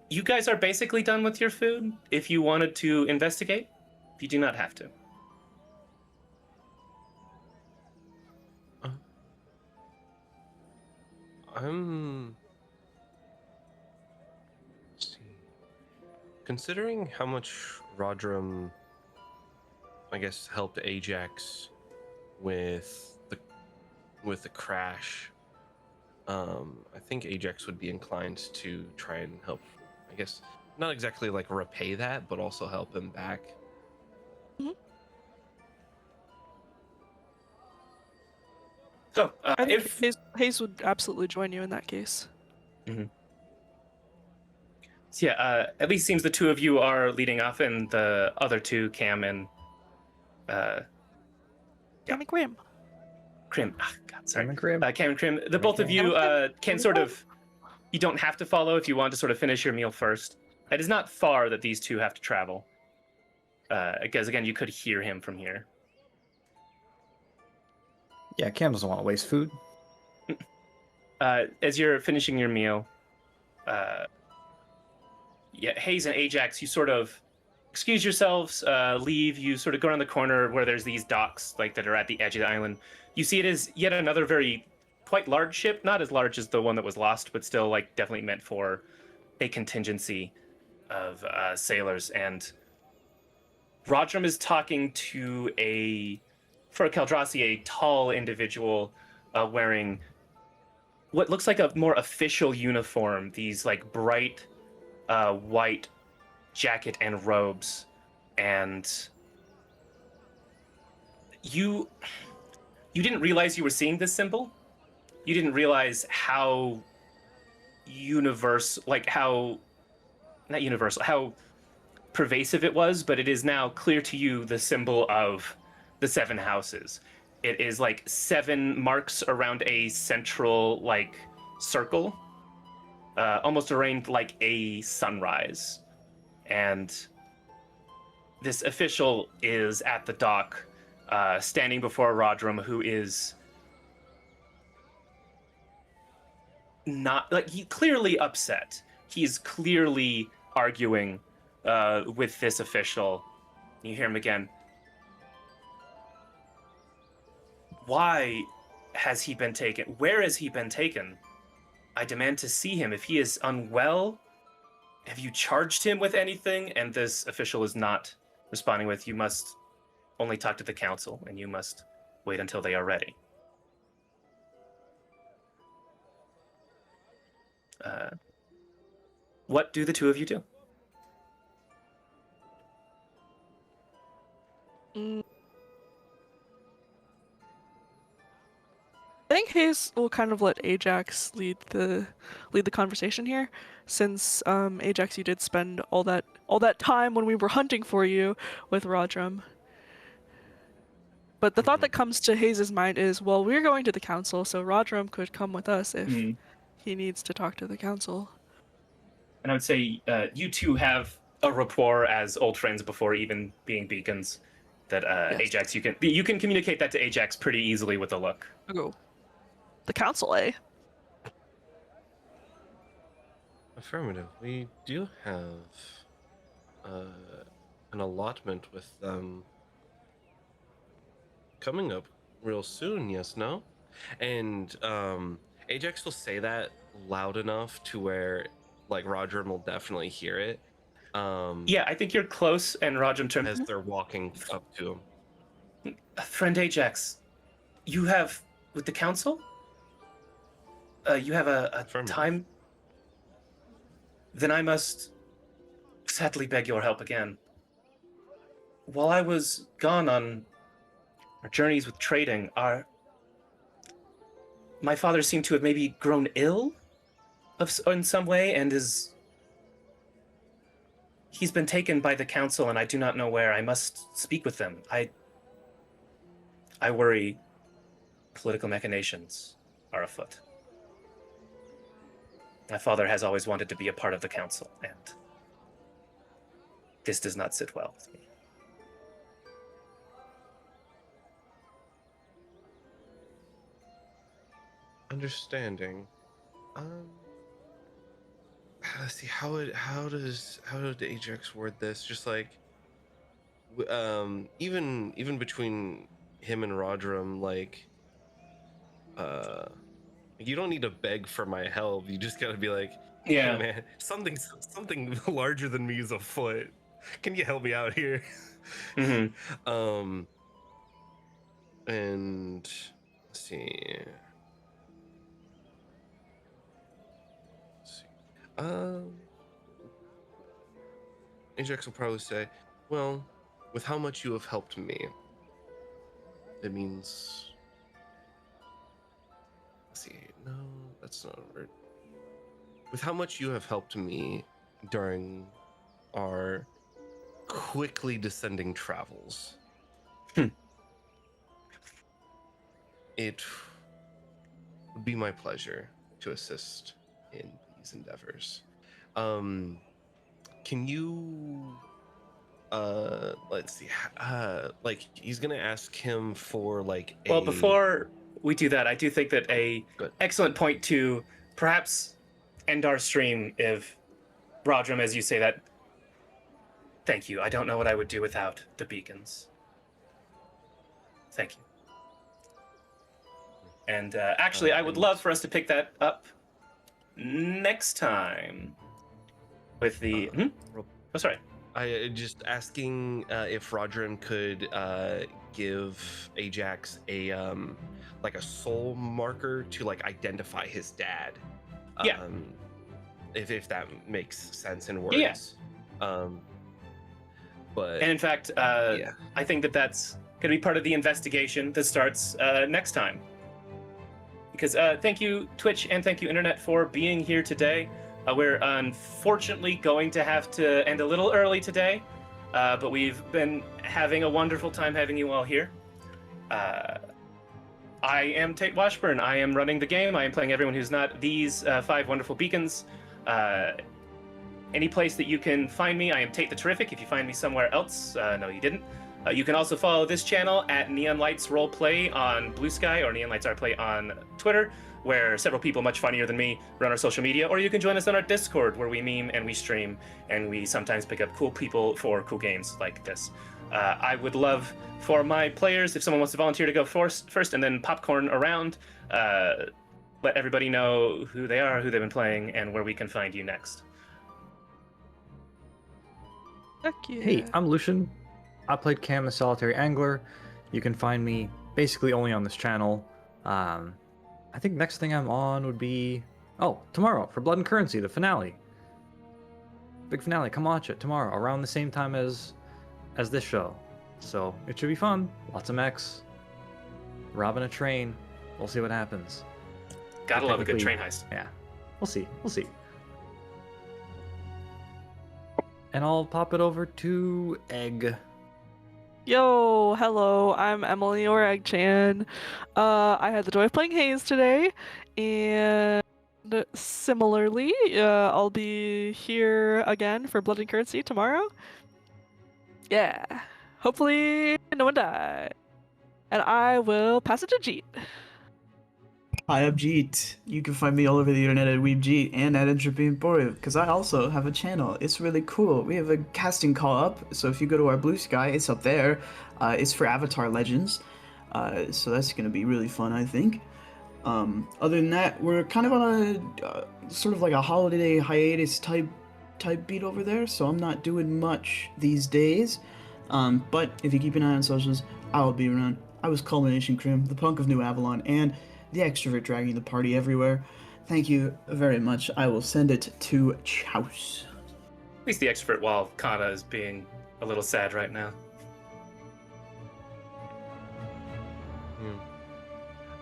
you guys are basically done with your food. If you wanted to investigate, you do not have to. Let's see. Considering how much Rodram, I guess, helped Ajax with the crash, I think Ajax would be inclined to try and help. I guess not exactly like repay that, but also help him back. So, I think if Hayes would absolutely join you in that case. So yeah, at least seems the two of you are leading off, and the other two, Cam and Cam and Graham. Crim. Oh, God, sorry. Cam and Crim. Cam and Crim. The both of you can sort of. You don't have to follow if you want to sort of finish your meal first. It is not far that these two have to travel. Because again, you could hear him from here. Yeah, Cam doesn't want to waste food. As you're finishing your meal, Hayes and Ajax, you sort of excuse yourselves, leave. You sort of go around the corner where there's these docks like that are at the edge of the island. You see it is yet another quite large ship, not as large as the one that was lost, but still like definitely meant for a contingency of sailors. And Rodram is talking to for Keldrassi, a tall individual wearing what looks like a more official uniform. These like bright white jacket and robes, and you didn't realize you were seeing this symbol. You didn't realize how how pervasive it was, but it is now clear to you the symbol of the seven houses. It is like 7 marks around a central like circle, almost arranged like a sunrise. And this official is at the dock, standing before Rodram, who is not like clearly upset. He's clearly arguing with this official. You hear him again. Why has he been taken? Where has he been taken? I demand to see him. If he is unwell, have you charged him with anything? And this official is not responding with, you must only talk to the council, and you must wait until they are ready. What do the two of you do? I think Hayes will kind of let Ajax lead the conversation here, since Ajax, you did spend all that time when we were hunting for you with Rodram. But the thought that comes to Hayes' mind is, well, we're going to the council, so Rodram could come with us if he needs to talk to the council. And I would say you two have a rapport as old friends before even being beacons. That yes. Ajax, you can communicate that to Ajax pretty easily with a look. Oh. The council, eh? Affirmative. We do have an allotment with them coming up real soon, yes, no? And Ajax will say that loud enough to where like Rodram will definitely hear it. Yeah, I think you're close, and Rodram turns as they're walking up to him. Friend Ajax, you have with the council? You have a time? Then I must sadly beg your help again. While I was gone on our journeys with trading, my father seemed to have maybe grown ill in some way, and he's been taken by the council, and I do not know where. I must speak with them. I worry political machinations are afoot. My father has always wanted to be a part of the council, and this does not sit well with me. Understanding. Um, let's see. How did Ajax word this? Just like, even between him and Rodram, like, uh, you don't need to beg for my help. You just gotta be like, hey Yeah. man, something larger than me is afoot. Can you help me out here? Mm-hmm. And let's see. Um, Ajax will probably say, well, with how much you have helped me, it means. Let's see. No, that's not a word. With how much you have helped me during our quickly descending travels, it would be my pleasure to assist in these endeavors. Can you let's see, like he's gonna ask him for like a Well, before we do that, I do think that a good. excellent point to perhaps end our stream if Rodram, as you say that. Thank you. I don't know what I would do without the beacons. Thank you. And actually, I would love for us to pick that up next time with the. Oh, sorry. I just asking if Rodram could give Ajax a like a soul marker to like identify his dad. Yeah. If that makes sense in words. Yeah. But And in fact, yeah. I think that that's going to be part of the investigation that starts next time. Because thank you, Twitch, and thank you, Internet, for being here today. We're unfortunately going to have to end a little early today, but we've been having a wonderful time having you all here. I am Tate Washburn. I am running the game. I am playing everyone who's not these 5 wonderful beacons. Any place that you can find me, I am Tate the Terrific. If you find me somewhere else, no, you didn't. You can also follow this channel at Neon Lights Roleplay on Blue Sky or Neon Lights Roleplay on Twitter, where several people much funnier than me run our social media. Or you can join us on our Discord, where we meme and we stream, and we sometimes pick up cool people for cool games like this. I would love for my players, if someone wants to volunteer to go first and then popcorn around, let everybody know who they are, who they've been playing, and where we can find you next. Heck yeah. Hey, I'm Lucian. I played Cam the Solitary Angler. You can find me basically only on this channel. I think next thing I'm on would be tomorrow for Blood and Currency, the finale. Big finale. Come watch it tomorrow around the same time as this show. So it should be fun. Lots of mechs. Robbing a train. We'll see what happens. Gotta love a good train heist. Yeah, we'll see. And I'll pop it over to Egg. Yo, hello, I'm Emily or Egg Chan. I had the joy of playing Haze today, and similarly, I'll be here again for Blood and Currency tomorrow. Yeah, hopefully no one died. And I will pass it to Jeet. Hi, I'm Jeet. You can find me all over the internet at WeebJeet and at Entropy Emporium, because I also have a channel. It's really cool. We have a casting call up, so if you go to our Blue Sky, it's up there. It's for Avatar Legends, so that's going to be really fun, I think. Other than that, we're kind of on a sort of like a holiday hiatus type beat over there, so I'm not doing much these days. But if you keep an eye on socials, I'll be around. I was Culmination Crim, the punk of New Avalon, and the extrovert dragging the party everywhere. Thank you very much. I will send it to Chouse. At least the extrovert, while Kana is being a little sad right now.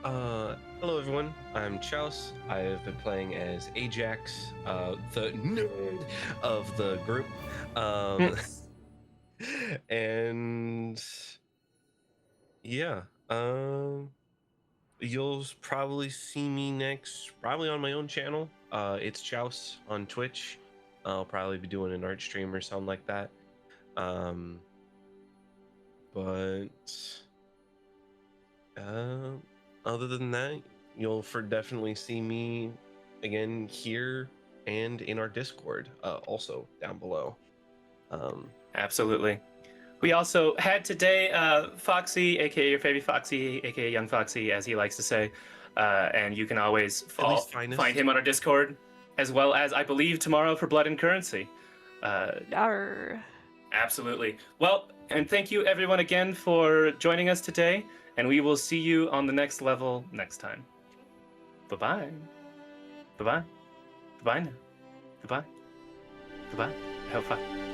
Hello everyone, I'm Chouse. I've been playing as Ajax, the nerd of the group. And yeah, you'll probably see me next, probably on my own channel. It's Chouse on Twitch. I'll probably be doing an art stream or something like that. But other than that, you'll definitely see me again here and in our Discord, also down below. Absolutely. We also had today Foxy, aka your favorite Foxy, aka Young Foxy, as he likes to say, and you can always find him on our Discord, as well as I believe tomorrow for Blood and Currency. Yarr. Absolutely. Well, and thank you everyone again for joining us today, and we will see you on the next level next time. Bye-bye. Bye-bye. Bye-bye now. Goodbye. Goodbye. Have fun.